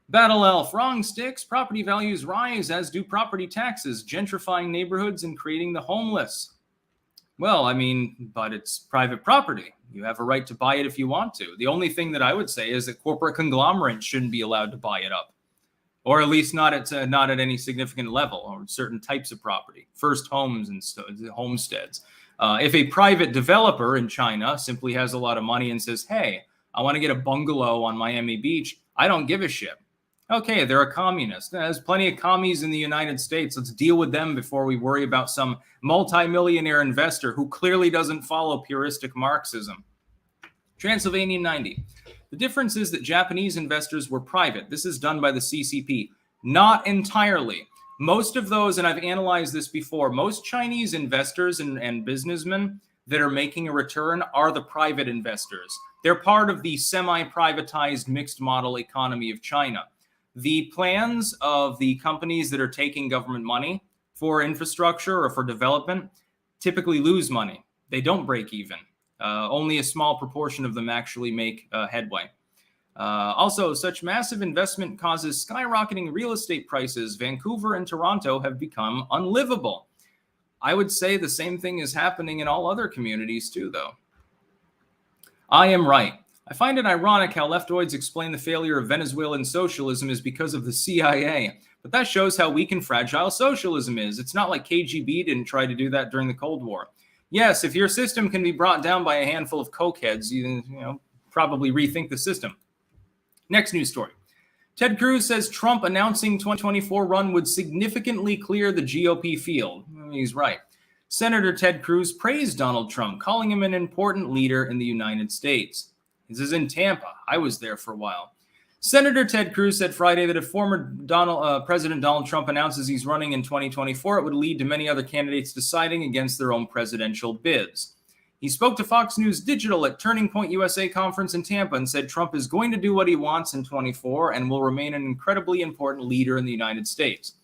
Battle Elf, wrong sticks. Property values rise, as do property taxes, gentrifying neighborhoods and creating the homeless. Well, I mean, but it's private property. You have a right to buy it if you want to. The only thing that I would say is that corporate conglomerates shouldn't be allowed to buy it up, or at least not at any significant level, or certain types of property, first homes and homesteads. If a private developer in China simply has a lot of money and says, hey, I want to get a bungalow on Miami Beach, I don't give a shit. Okay, they're a communist. There's plenty of commies in the United States. Let's deal with them before we worry about some multimillionaire investor who clearly doesn't follow puristic Marxism. Transylvania 90. The difference is that Japanese investors were private. This is done by the CCP. Not entirely. Most of those, and I've analyzed this before, most Chinese investors and businessmen that are making a return are the private investors. They're part of the semi-privatized mixed model economy of China. The plans of the companies that are taking government money for infrastructure or for development typically lose money. They don't break even. Only a small proportion of them actually make headway. Also, such massive investment causes skyrocketing real estate prices. Vancouver and Toronto have become unlivable. I would say the same thing is happening in all other communities too, though. I am right. I find it ironic how leftoids explain the failure of Venezuelan socialism is because of the CIA, but that shows how weak and fragile socialism is. It's not like KGB didn't try to do that during the Cold War. Yes, if your system can be brought down by a handful of cokeheads, you probably rethink the system. Next news story. Ted Cruz says Trump announcing 2024 run would significantly clear the GOP field. He's right. Senator Ted Cruz praised Donald Trump, calling him an important leader in the United States. This is in Tampa. I was there for a while. Senator Ted Cruz said Friday that if former President Donald Trump announces he's running in 2024, it would lead to many other candidates deciding against their own presidential bids. He spoke to Fox News Digital at Turning Point USA conference in Tampa and said Trump is going to do what he wants in 24 and will remain an incredibly important leader in the United States.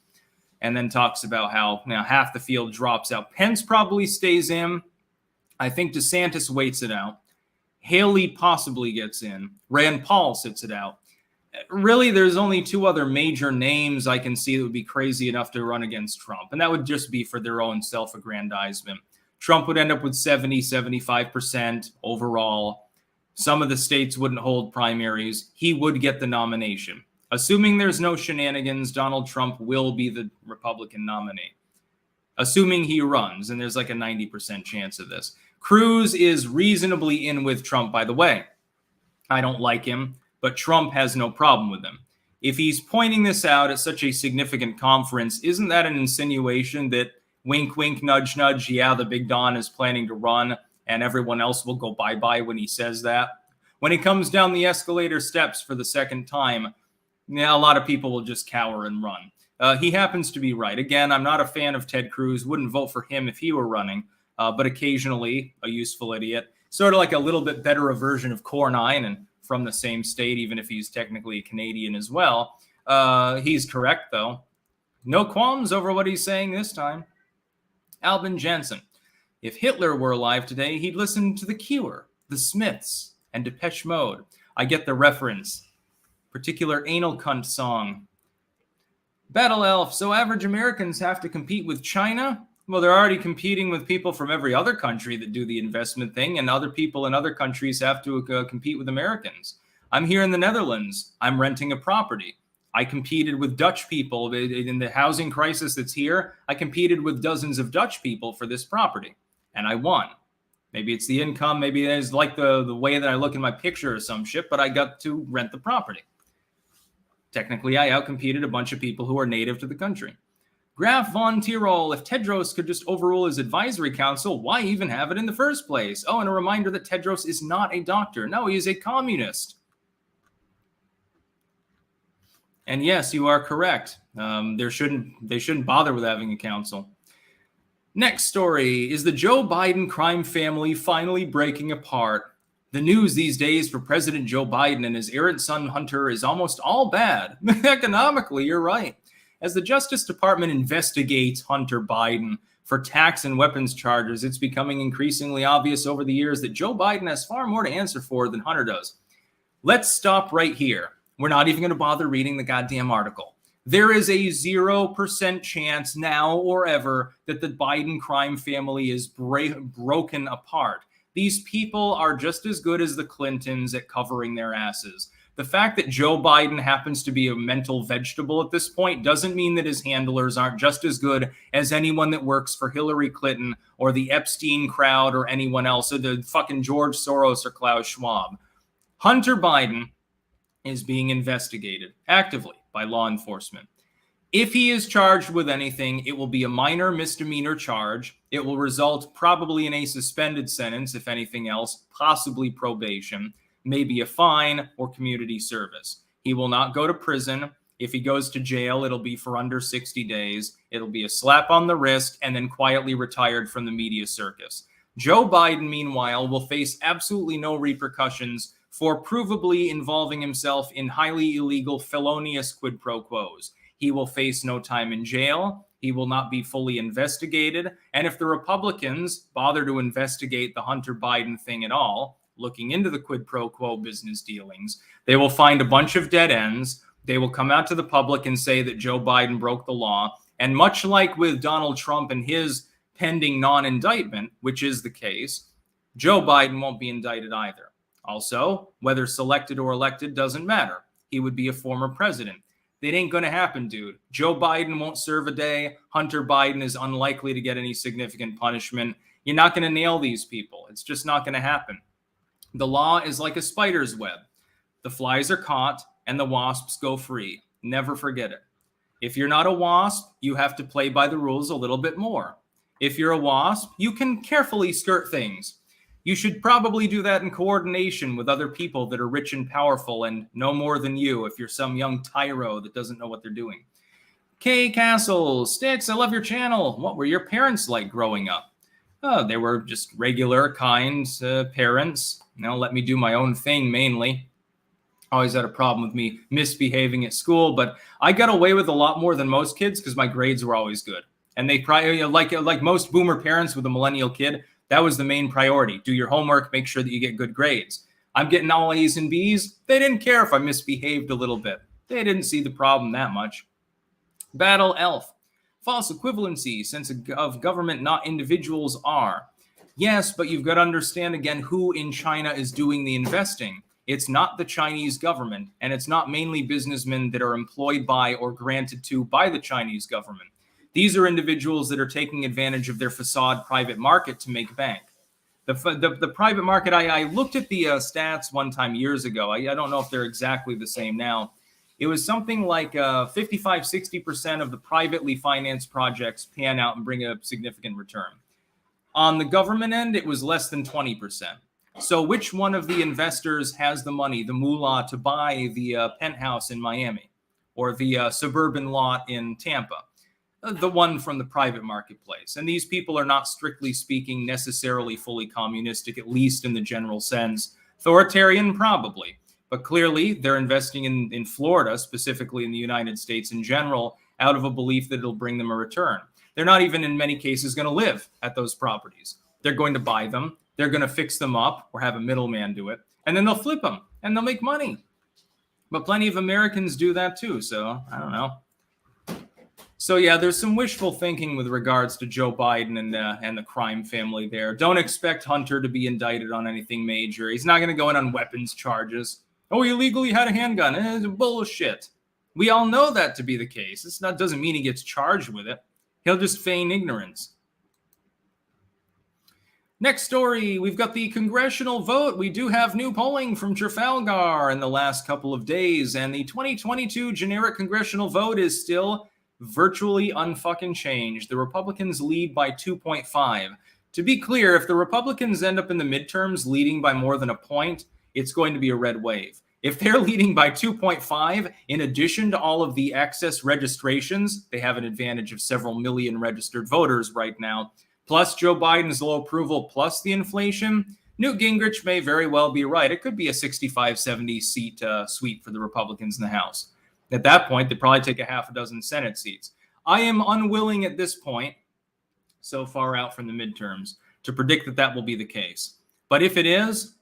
And then talks about how now half the field drops out. Pence probably stays in. I think DeSantis waits it out. Haley possibly gets in. Rand Paul sits it out. Really, there's only two other major names I can see that would be crazy enough to run against Trump, and that would just be for their own self-aggrandizement. Trump would end up with 75% overall. Some of the states wouldn't hold primaries. He would get the nomination. Assuming there's no shenanigans, Donald Trump will be the Republican nominee. Assuming he runs, and there's like a 90% chance of this. Cruz is reasonably in with Trump, by the way. I don't like him, but Trump has no problem with him. If he's pointing this out at such a significant conference, isn't that an insinuation that wink, wink, nudge, nudge, yeah, the big Don is planning to run and everyone else will go bye-bye when he says that? When he comes down the escalator steps for the second time, yeah, a lot of people will just cower and run. He happens to be right. Again, I'm not a fan of Ted Cruz. Wouldn't vote for him if he were running. But occasionally a useful idiot, sort of like a little bit better a version of Cornine and from the same state, even if he's technically a Canadian as well. He's correct, though. No qualms over what he's saying this time. Albin Jensen. If Hitler were alive today, he'd listen to The Cure, The Smiths, and Depeche Mode. I get the reference. Particular anal cunt song. Battle Elf. So average Americans have to compete with China? Well, they're already competing with people from every other country that do the investment thing, and other people in other countries have to compete with Americans. I'm here in the Netherlands. I'm renting a property. I competed with Dutch people in the housing crisis that's here. I competed with dozens of Dutch people for this property, and I won. Maybe it's the income. Maybe it's like the way that I look in my picture or some shit, but I got to rent the property. Technically, I outcompeted a bunch of people who are native to the country. Graf von Tirol, if Tedros could just overrule his advisory council, why even have it in the first place? Oh, and a reminder that Tedros is not a doctor. No, he is a communist. And yes, you are correct. They shouldn't bother with having a council. Next story. Is the Joe Biden crime family finally breaking apart? The news these days for President Joe Biden and his errant son Hunter is almost all bad. Economically, you're right. As the Justice Department investigates Hunter Biden, for tax and weapons charges, it's becoming increasingly obvious over the years that Joe Biden has far more to answer for than Hunter does. Let's stop right here. We're not even going to bother reading the goddamn article. There is a 0% chance now or ever that the Biden crime family is broken apart. These people are just as good as the Clintons at covering their asses. The fact that Joe Biden happens to be a mental vegetable at this point doesn't mean that his handlers aren't just as good as anyone that works for Hillary Clinton or the Epstein crowd or anyone else, or the fucking George Soros or Klaus Schwab. Hunter Biden is being investigated actively by law enforcement. If he is charged with anything, it will be a minor misdemeanor charge. It will result probably in a suspended sentence, if anything else, possibly probation, maybe a fine or community service. He will not go to prison. If he goes to jail, it'll be for under 60 days. It'll be a slap on the wrist and then quietly retired from the media circus. Joe Biden, meanwhile, will face absolutely no repercussions for provably involving himself in highly illegal, felonious quid pro quos. He will face no time in jail. He will not be fully investigated. And if the Republicans bother to investigate the Hunter Biden thing at all, looking into the quid pro quo business dealings, they will find a bunch of dead ends. They will come out to the public and say that Joe Biden broke the law. And much like with Donald Trump and his pending non-indictment, which is the case, Joe Biden won't be indicted either. Also, whether selected or elected doesn't matter. He would be a former president. It ain't going to happen, dude. Joe Biden won't serve a day. Hunter Biden is unlikely to get any significant punishment. You're not going to nail these people. It's just not going to happen. The law is like a spider's web. The flies are caught and the wasps go free. Never forget it. If you're not a wasp, you have to play by the rules a little bit more. If you're a wasp, you can carefully skirt things. You should probably do that in coordination with other people that are rich and powerful and know more than you if you're some young tyro that doesn't know what they're doing. K Castle, Sticks, I love your channel. What were your parents like growing up? Oh, they were just regular, kind parents. Now let me do my own thing mainly. Always had a problem with me misbehaving at school, but I got away with a lot more than most kids because my grades were always good. And they probably, like most boomer parents with a millennial kid, that was the main priority. Do your homework, make sure that you get good grades. I'm getting all A's and B's. They didn't care if I misbehaved a little bit. They didn't see the problem that much. Battle Elf. False equivalency, sense of government, not individuals are. Yes, but you've got to understand again who in China is doing the investing. It's not the Chinese government, and it's not mainly businessmen that are employed by or granted to by the Chinese government. These are individuals that are taking advantage of their facade private market to make bank. The private market, I looked at the stats one time years ago. I don't know if they're exactly the same now. It was something like 55-60% of the privately financed projects pan out and bring a significant return. On the government end, it was less than 20%. So which one of the investors has the money, the moolah, to buy the penthouse in Miami or the suburban lot in Tampa? The one from the private marketplace. And these people are not, strictly speaking, necessarily fully communistic, at least in the general sense. Authoritarian, probably. But clearly, they're investing in Florida, specifically in the United States in general, out of a belief that it'll bring them a return. They're not even, in many cases, going to live at those properties. They're going to buy them. They're going to fix them up or have a middleman do it. And then they'll flip them and they'll make money. But plenty of Americans do that too. So I don't know. So yeah, there's some wishful thinking with regards to Joe Biden and the crime family there. Don't expect Hunter to be indicted on anything major. He's not going to go in on weapons charges. Oh, he illegally had a handgun. It's bullshit. We all know that to be the case. This doesn't mean he gets charged with it. He'll just feign ignorance. Next story, we've got the congressional vote. We do have new polling from Trafalgar in the last couple of days, and the 2022 generic congressional vote is still virtually unfucking changed. The Republicans lead by 2.5. To be clear, if the Republicans end up in the midterms leading by more than a point, it's going to be a red wave. If they're leading by 2.5, in addition to all of the excess registrations, they have an advantage of several million registered voters right now, plus Joe Biden's low approval, plus the inflation, Newt Gingrich may very well be right. It could be a 65-70 seat sweep for the Republicans in the House. At that point, they'd probably take a half a dozen Senate seats. I am unwilling at this point so far out from the midterms to predict that that will be the case. But if it is,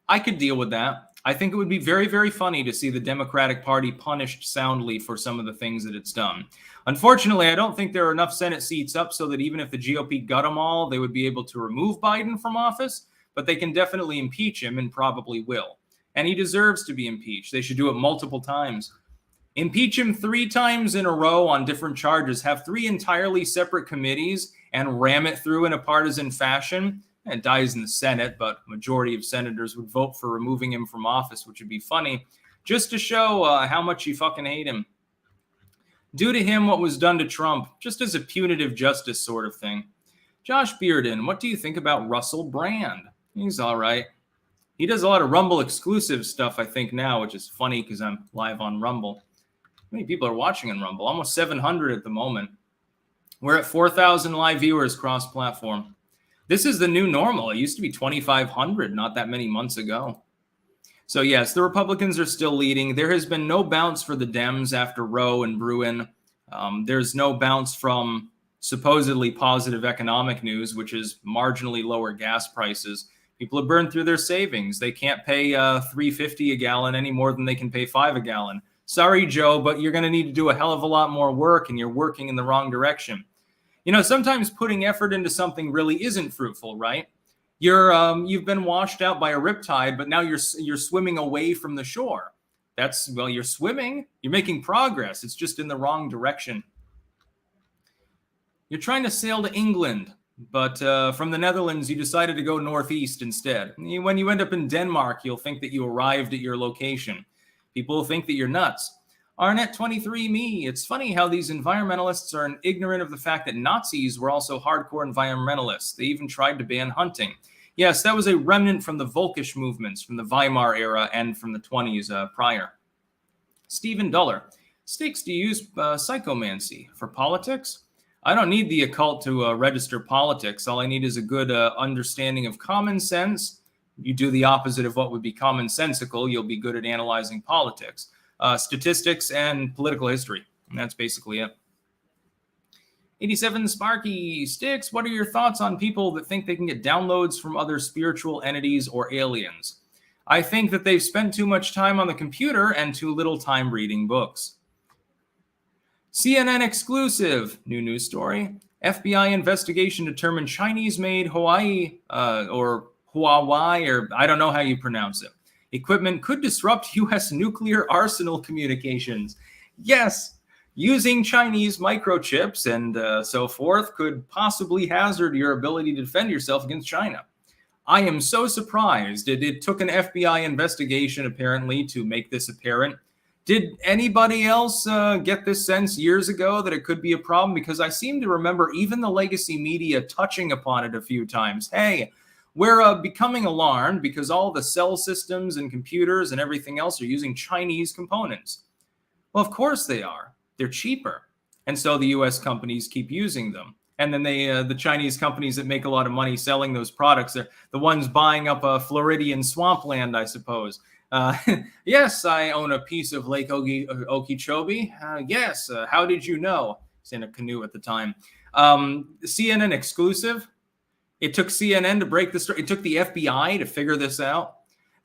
I could deal with that. I think it would be very, very funny to see the Democratic Party punished soundly for some of the things that it's done. Unfortunately, I don't think there are enough Senate seats up so that even if the GOP got them all, they would be able to remove Biden from office, but they can definitely impeach him and probably will. And he deserves to be impeached. They should do it multiple times. Impeach him 3 times in a row on different charges, have 3 entirely separate committees and ram it through in a partisan fashion. It dies in the Senate, but a majority of senators would vote for removing him from office, which would be funny, just to show how much you fucking hate him. Do to him what was done to Trump, just as a punitive justice sort of thing. Josh Bearden, what do you think about Russell Brand? He's all right. He does a lot of Rumble exclusive stuff, I think, now, which is funny because I'm live on Rumble. How many people are watching on Rumble? Almost 700 at the moment. We're at 4,000 live viewers cross-platform. This is the new normal. It used to be 2,500 not that many months ago. So, yes, the Republicans are still leading. There has been no bounce for the Dems after Roe and Bruin. There's no bounce from supposedly positive economic news, which is marginally lower gas prices. People have burned through their savings. They can't pay $3.50 a gallon any more than they can pay $5 a gallon. Sorry, Joe, but you're going to need to do a hell of a lot more work, and you're working in the wrong direction. You know, sometimes putting effort into something really isn't fruitful, right? You've been washed out by a riptide, but now you're swimming away from the shore. You're swimming, you're making progress. It's just in the wrong direction. You're trying to sail to England, but from the Netherlands, you decided to go northeast instead. When you end up in Denmark, you'll think that you arrived at your location. People will think that you're nuts. Arnett23me, it's funny how these environmentalists are ignorant of the fact that Nazis were also hardcore environmentalists. They even tried to ban hunting. Yes, that was a remnant from the Volkish movements from the Weimar era and from the 20s prior. Stephen Duller, Sticks, do you use psychomancy for politics? I don't need the occult to register politics. All I need is a good understanding of common sense. You do the opposite of what would be commonsensical, you'll be good at analyzing politics. Statistics and political history. And that's basically it. 87 Sparky Sticks, what are your thoughts on people that think they can get downloads from other spiritual entities or aliens? I think that they've spent too much time on the computer and too little time reading books. CNN exclusive, new news story. FBI investigation determined Chinese-made Huawei, or I don't know how you pronounce it. Equipment could disrupt U.S. nuclear arsenal communications. Yes, using Chinese microchips and so forth could possibly hazard your ability to defend yourself against China. I am so surprised. It took an FBI investigation, apparently, to make this apparent. Did anybody else get this sense years ago that it could be a problem? Because I seem to remember even the legacy media touching upon it a few times. Hey, we're becoming alarmed because all the cell systems and computers and everything else are using Chinese components. Well, of course they are. They're cheaper. And so the U.S. companies keep using them. And then the Chinese companies that make a lot of money selling those products are the ones buying up a Floridian swampland, I suppose. Yes, I own a piece of Lake Okeechobee. Yes, how did you know? It's in a canoe at the time. CNN exclusive. It took CNN to break the story. It took the FBI to figure this out.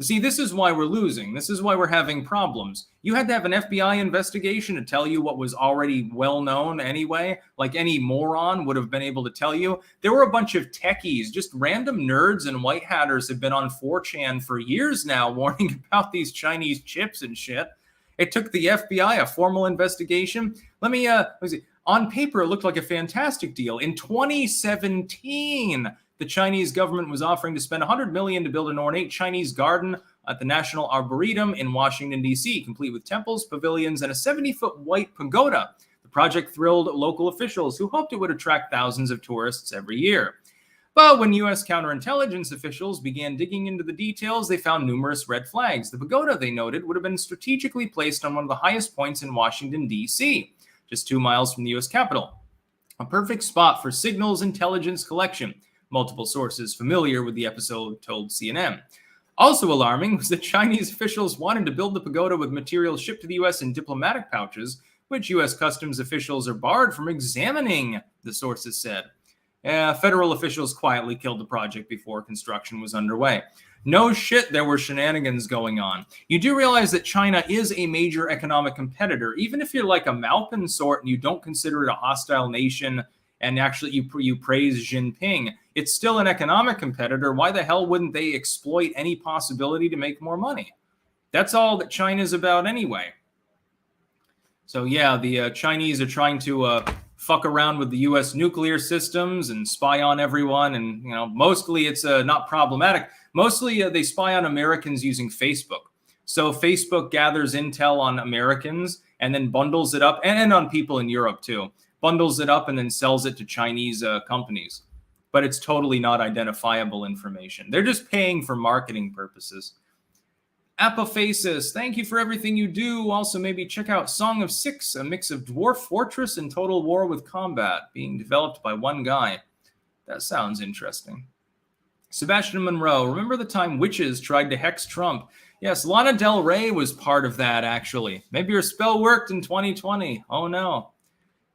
See, this is why we're losing. This is why we're having problems. You had to have an FBI investigation to tell you what was already well known anyway, like any moron would have been able to tell you. There were a bunch of techies, just random nerds and white hatters have been on 4chan for years now warning about these Chinese chips and shit. It took the FBI a formal investigation. Let me see. On paper, it looked like a fantastic deal. In 2017, the Chinese government was offering to spend $100 million to build an ornate Chinese garden at the National Arboretum in Washington, D.C., complete with temples, pavilions, and a 70-foot white pagoda. The project thrilled local officials who hoped it would attract thousands of tourists every year. But when U.S. counterintelligence officials began digging into the details, they found numerous red flags. The pagoda, they noted, would have been strategically placed on one of the highest points in Washington, D.C., just 2 miles from the U.S. Capitol. A perfect spot for signals intelligence collection. Multiple sources familiar with the episode told CNN. Also alarming was that Chinese officials wanted to build the pagoda with materials shipped to the U.S. in diplomatic pouches, which U.S. customs officials are barred from examining, the sources said. Federal officials quietly killed the project before construction was underway. No shit, there were shenanigans going on. You do realize that China is a major economic competitor, even if you're like a Malpin sort and you don't consider it a hostile nation, and actually you praise Jinping. It's still an economic competitor. Why the hell wouldn't they exploit any possibility to make more money? That's all that China's about anyway. So yeah, the Chinese are trying to fuck around with the U.S. nuclear systems and spy on everyone. And, mostly it's not problematic. Mostly they spy on Americans using Facebook. So Facebook gathers intel on Americans and then bundles it up, and on people in Europe too. Bundles it up and then sells it to Chinese companies. But it's totally not identifiable information. They're just paying for marketing purposes. Apophasis, thank you for everything you do. Also, maybe check out Song of Six, a mix of Dwarf Fortress and Total War with combat, being developed by one guy. That sounds interesting. Sebastian Monroe, remember the time witches tried to hex Trump? Yes, Lana Del Rey was part of that, actually. Maybe your spell worked in 2020. Oh, no.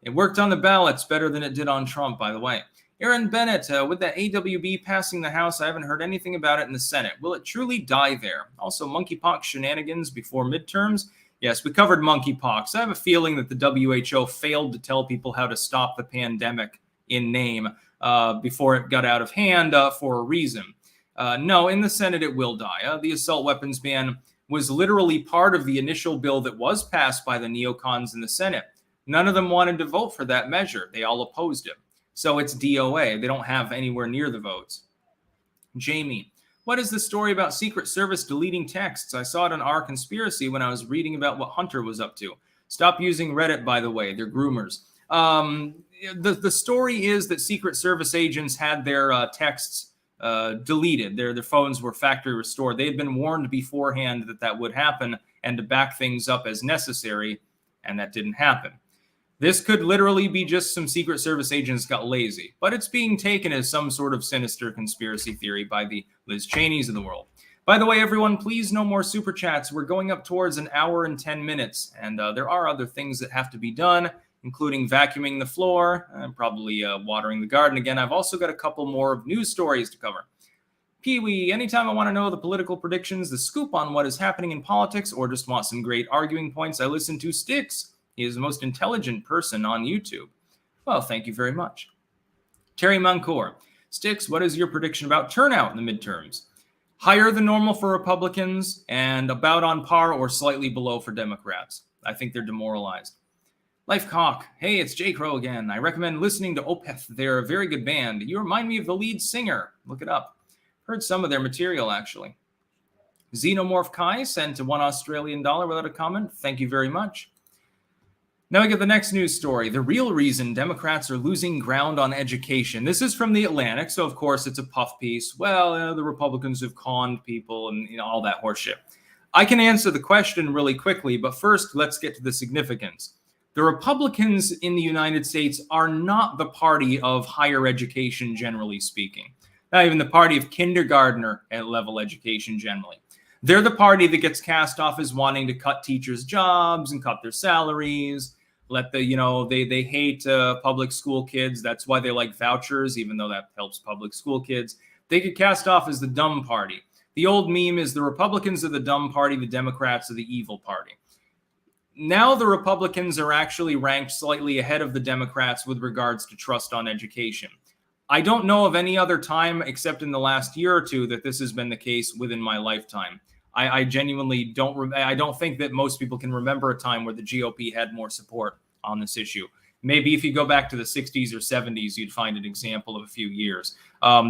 It worked on the ballots better than it did on Trump, by the way. Aaron Bennett, with that AWB passing the House, I haven't heard anything about it in the Senate. Will it truly die there? Also, monkeypox shenanigans before midterms? Yes, we covered monkeypox. I have a feeling that the WHO failed to tell people how to stop the pandemic in name before it got out of hand for a reason. No, in the Senate, it will die. The assault weapons ban was literally part of the initial bill that was passed by the neocons in the Senate. None of them wanted to vote for that measure. They all opposed it. So it's DOA. They don't have anywhere near the votes. Jamie, what is the story about Secret Service deleting texts? I saw it on Our Conspiracy when I was reading about what Hunter was up to. Stop using Reddit, by the way. They're groomers. The story is that Secret Service agents had their texts deleted. Their phones were factory restored. They had been warned beforehand that would happen and to back things up as necessary, and that didn't happen. This could literally be just some Secret Service agents got lazy, but it's being taken as some sort of sinister conspiracy theory by the Liz Cheneys of the world. By the way, everyone, please no more super chats. We're going up towards an hour and 10 minutes, and there are other things that have to be done, including vacuuming the floor and probably watering the garden again. I've also got a couple more of news stories to cover. Pee-wee, anytime I want to know the political predictions, the scoop on what is happening in politics, or just want some great arguing points, I listen to Styx. He is the most intelligent person on YouTube. Well, thank you very much. Terry Mancour. Styx, what is your prediction about turnout in the midterms? Higher than normal for Republicans and about on par or slightly below for Democrats. I think they're demoralized. Life Cock. Hey, it's J. Crow again. I recommend listening to Opeth. They're a very good band. You remind me of the lead singer. Look it up. Heard some of their material, actually. Xenomorph Kai sent $1 Australian without a comment. Thank you very much. Now we get the next news story. The real reason Democrats are losing ground on education. This is from The Atlantic, so of course it's a puff piece. Well, the Republicans have conned people and all that horseshit. I can answer the question really quickly, but first let's get to the significance. The Republicans in the United States are not the party of higher education, generally speaking. Not even the party of kindergartner level education, generally. They're the party that gets cast off as wanting to cut teachers' jobs and cut their salaries. They hate public school kids. That's why they like vouchers, even though that helps public school kids. They get cast off as the dumb party. The old meme is the Republicans are the dumb party, the Democrats are the evil party. Now the Republicans are actually ranked slightly ahead of the Democrats with regards to trust on education. I don't know of any other time, except in the last year or two, that this has been the case within my lifetime. I genuinely I don't think that most people can remember a time where the GOP had more support on this issue. Maybe if you go back to the 60s or 70s, you'd find an example of a few years.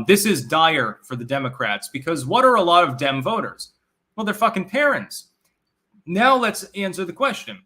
This is dire for the Democrats because what are a lot of Dem voters? Well, they're fucking parents. Now let's answer the question.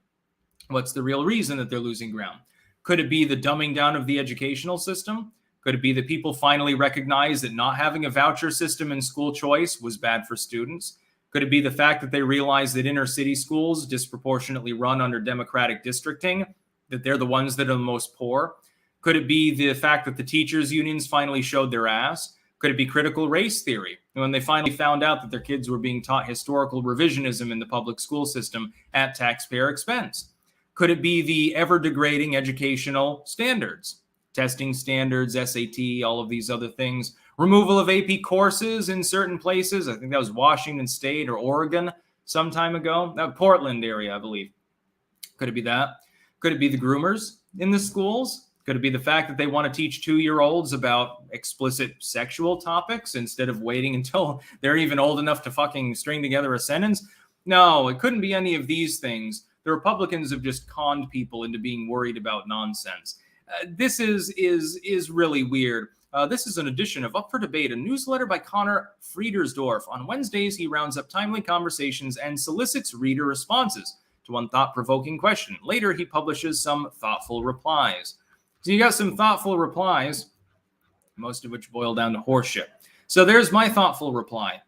What's the real reason that they're losing ground? Could it be the dumbing down of the educational system? Could it be that people finally recognize that not having a voucher system in school choice was bad for students? Could it be the fact that they realize that inner city schools disproportionately run under Democratic districting, that they're the ones that are the most poor? Could it be the fact that the teachers' unions finally showed their ass? Could it be critical race theory? When they finally found out that their kids were being taught historical revisionism in the public school system at taxpayer expense? Could it be the ever-degrading educational standards? testing standards, SAT, all of these other things. Removal of AP courses in certain places. I think that was Washington State or Oregon some time ago. Portland area, I believe. Could it be that? Could it be the groomers in the schools? Could it be the fact that they want to teach 2-year-olds about explicit sexual topics instead of waiting until they're even old enough to fucking string together a sentence? No, it couldn't be any of these things. The Republicans have just conned people into being worried about nonsense. This is really weird. This is an edition of Up for Debate, a newsletter by Connor Friedersdorf. On Wednesdays, he rounds up timely conversations and solicits reader responses to one thought-provoking question. Later, he publishes some thoughtful replies. So you got some thoughtful replies, most of which boil down to horseshit. So there's my thoughtful reply.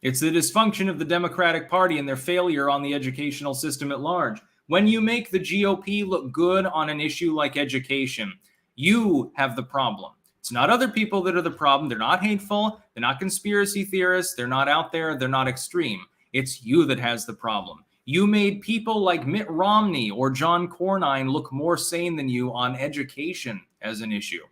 It's the dysfunction of the Democratic Party and their failure on the educational system at large. When you make the GOP look good on an issue like education, you have the problem. It's not other people that are the problem. They're not hateful. They're not conspiracy theorists. They're not out there. They're not extreme. It's you that has the problem. You made people like Mitt Romney or John Cornyn look more sane than you on education as an issue.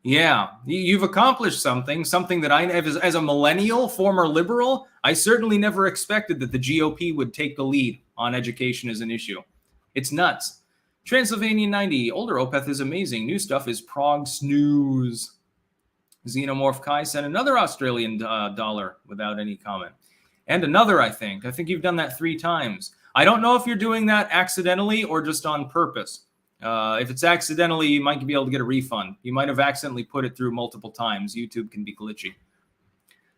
Yeah, you've accomplished something that I, as a millennial, former liberal, I certainly never expected that the GOP would take the lead on education as an issue. It's nuts. Transylvania 90, older Opeth is amazing. New stuff is Prague snooze. Xenomorph Kai sent another Australian dollar without any comment. And another, I think. I think you've done that 3 times. I don't know if you're doing that accidentally or just on purpose. If it's accidentally, you might be able to get a refund. You might have accidentally put it through multiple times. YouTube can be glitchy.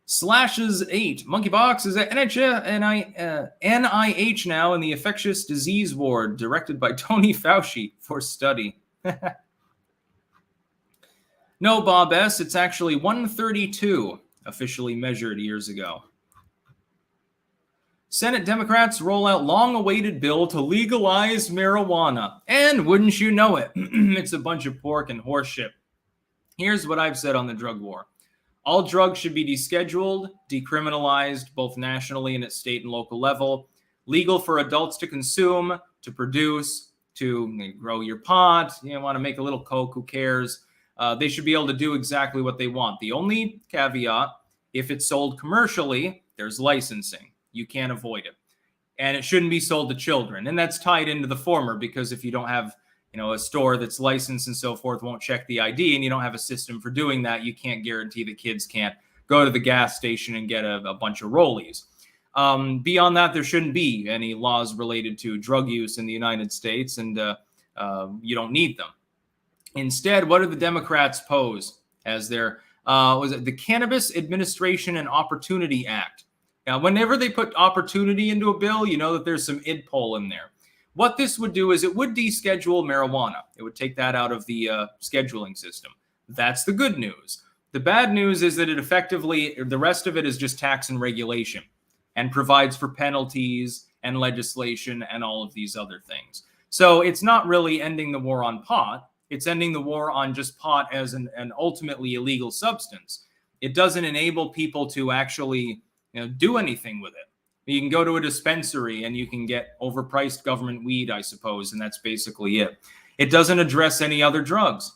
Slashes8. Monkeypox is at NIH now in the infectious disease ward, directed by Tony Fauci for study. No, Bob S. It's actually 132, officially measured years ago. Senate Democrats roll out long-awaited bill to legalize marijuana. And wouldn't you know it, it's a bunch of pork and horse shit. Here's what I've said on the drug war. All drugs should be descheduled, decriminalized, both nationally and at state and local level. Legal for adults to consume, to produce, to grow your pot. You want to make a little coke, who cares? They should be able to do exactly what they want. The only caveat, if it's sold commercially, there's licensing. You can't avoid it. And it shouldn't be sold to children. And that's tied into the former, because if you don't have, a store that's licensed and so forth, won't check the ID, and you don't have a system for doing that, you can't guarantee that kids can't go to the gas station and get a bunch of rollies. Beyond that, there shouldn't be any laws related to drug use in the United States, and you don't need them. Instead, what do the Democrats pose as their, the Cannabis Administration and Opportunity Act? Now, whenever they put opportunity into a bill, you know that there's some id poll in there. What this would do is it would deschedule marijuana. It would take that out of the scheduling system. That's the good news. The bad news is that it effectively, the rest of it is just tax and regulation and provides for penalties and legislation and all of these other things. So it's not really ending the war on pot. It's ending the war on just pot as an ultimately illegal substance. It doesn't enable people to actually do anything with it. You can go to a dispensary and you can get overpriced government weed, I suppose, and that's basically it. It doesn't address any other drugs.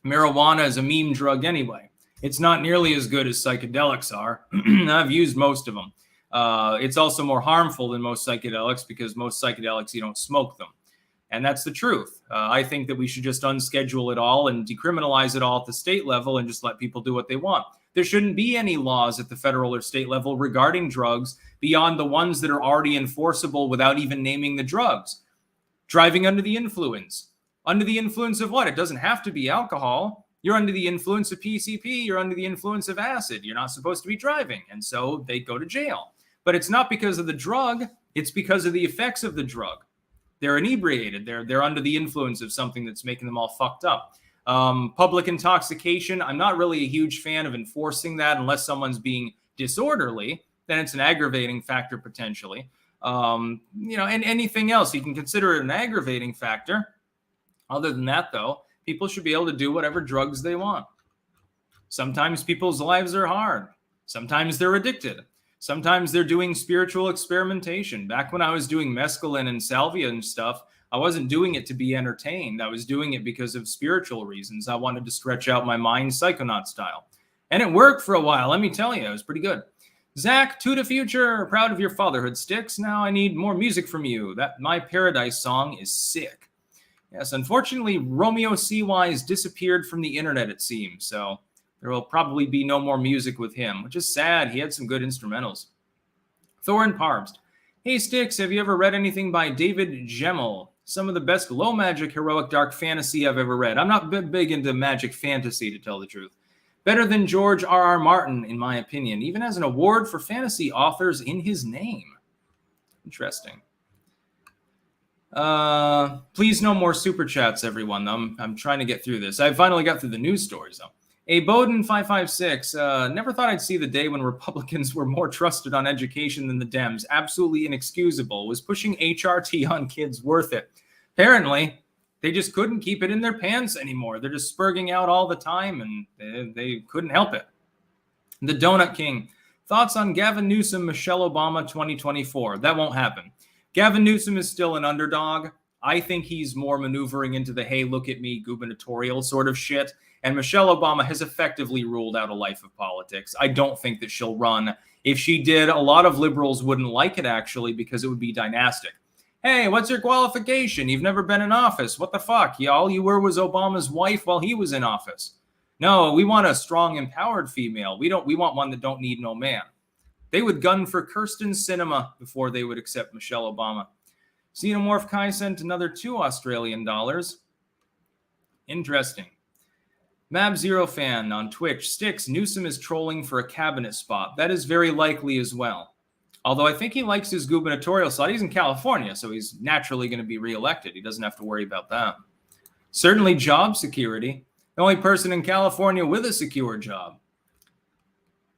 Marijuana is a meme drug anyway. It's not nearly as good as psychedelics are. I've used most of them. It's also more harmful than most psychedelics because most psychedelics, you don't smoke them. And that's the truth. I think that we should just unschedule it all and decriminalize it all at the state level and just let people do what they want. There shouldn't be any laws at the federal or state level regarding drugs beyond the ones that are already enforceable without even naming the drugs. Driving under the influence. Under the influence of what? It doesn't have to be alcohol. You're under the influence of PCP. You're under the influence of acid. You're not supposed to be driving. And so they go to jail. But it's not because of the drug. It's because of the effects of the drug. They're inebriated. They're under the influence of something that's making them all fucked up. Public intoxication, I'm not really a huge fan of enforcing that unless someone's being disorderly. Then it's an aggravating factor potentially. And anything else, you can consider it an aggravating factor. Other than that, though, people should be able to do whatever drugs they want. Sometimes people's lives are hard. Sometimes they're addicted. Sometimes they're doing spiritual experimentation. Back when I was doing mescaline and salvia and stuff, I wasn't doing it to be entertained. I was doing it because of spiritual reasons. I wanted to stretch out my mind Psychonaut style. And it worked for a while, let me tell you. It was pretty good. Zach, to the future. Proud of your fatherhood, Sticks. Now I need more music from you. That My Paradise song is sick. Yes, unfortunately, Romeo C-Wise disappeared from the internet, it seems. So there will probably be no more music with him, which is sad. He had some good instrumentals. Thorin Parbst. Hey, Sticks, have you ever read anything by David Gemmell? Some of the best low magic, heroic, dark fantasy I've ever read. I'm not big into magic fantasy, to tell the truth. Better than George R.R. Martin, in my opinion. Even has an award for fantasy authors in his name. Interesting. Please no more super chats, everyone. I'm trying to get through this. I finally got through the news stories, though. A Bowden556. Never thought I'd see the day when Republicans were more trusted on education than the Dems. Absolutely inexcusable. Was pushing HRT on kids worth it? Apparently, they just couldn't keep it in their pants anymore. They're just spurging out all the time, and they couldn't help it. The Donut King. Thoughts on Gavin Newsom, Michelle Obama 2024? That won't happen. Gavin Newsom is still an underdog. I think he's more maneuvering into the, hey, look at me, gubernatorial sort of shit. And Michelle Obama has effectively ruled out a life of politics. I don't think that she'll run. If she did, a lot of liberals wouldn't like it, actually, because it would be dynastic. Hey, what's your qualification? You've never been in office. What the fuck? All you were was Obama's wife while he was in office. No, we want a strong, empowered female. We want one that don't need no man. They would gun for Kirsten Sinema before they would accept Michelle Obama. Xenomorph Kai sent another $2 Australian. Interesting. Mab Zero Fan on Twitch. Sticks, Newsom is trolling for a cabinet spot. That is very likely as well. Although I think he likes his gubernatorial slot. He's in California, so he's naturally going to be reelected. He doesn't have to worry about that. Certainly job security. The only person in California with a secure job.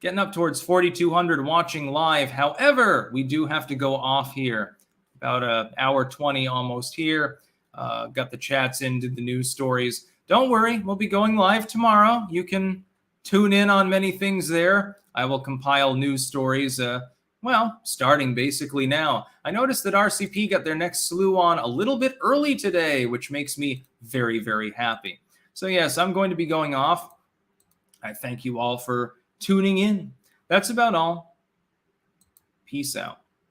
Getting up towards 4,200 watching live. However, we do have to go off here. About an hour 20 almost here. Got the chats in, did the news stories. Don't worry, we'll be going live tomorrow. You can tune in on many things there. I will compile news stories, starting basically now. I noticed that RCP got their next slew on a little bit early today, which makes me very, very happy. So yes, I'm going to be going off. I thank you all for tuning in. That's about all. Peace out.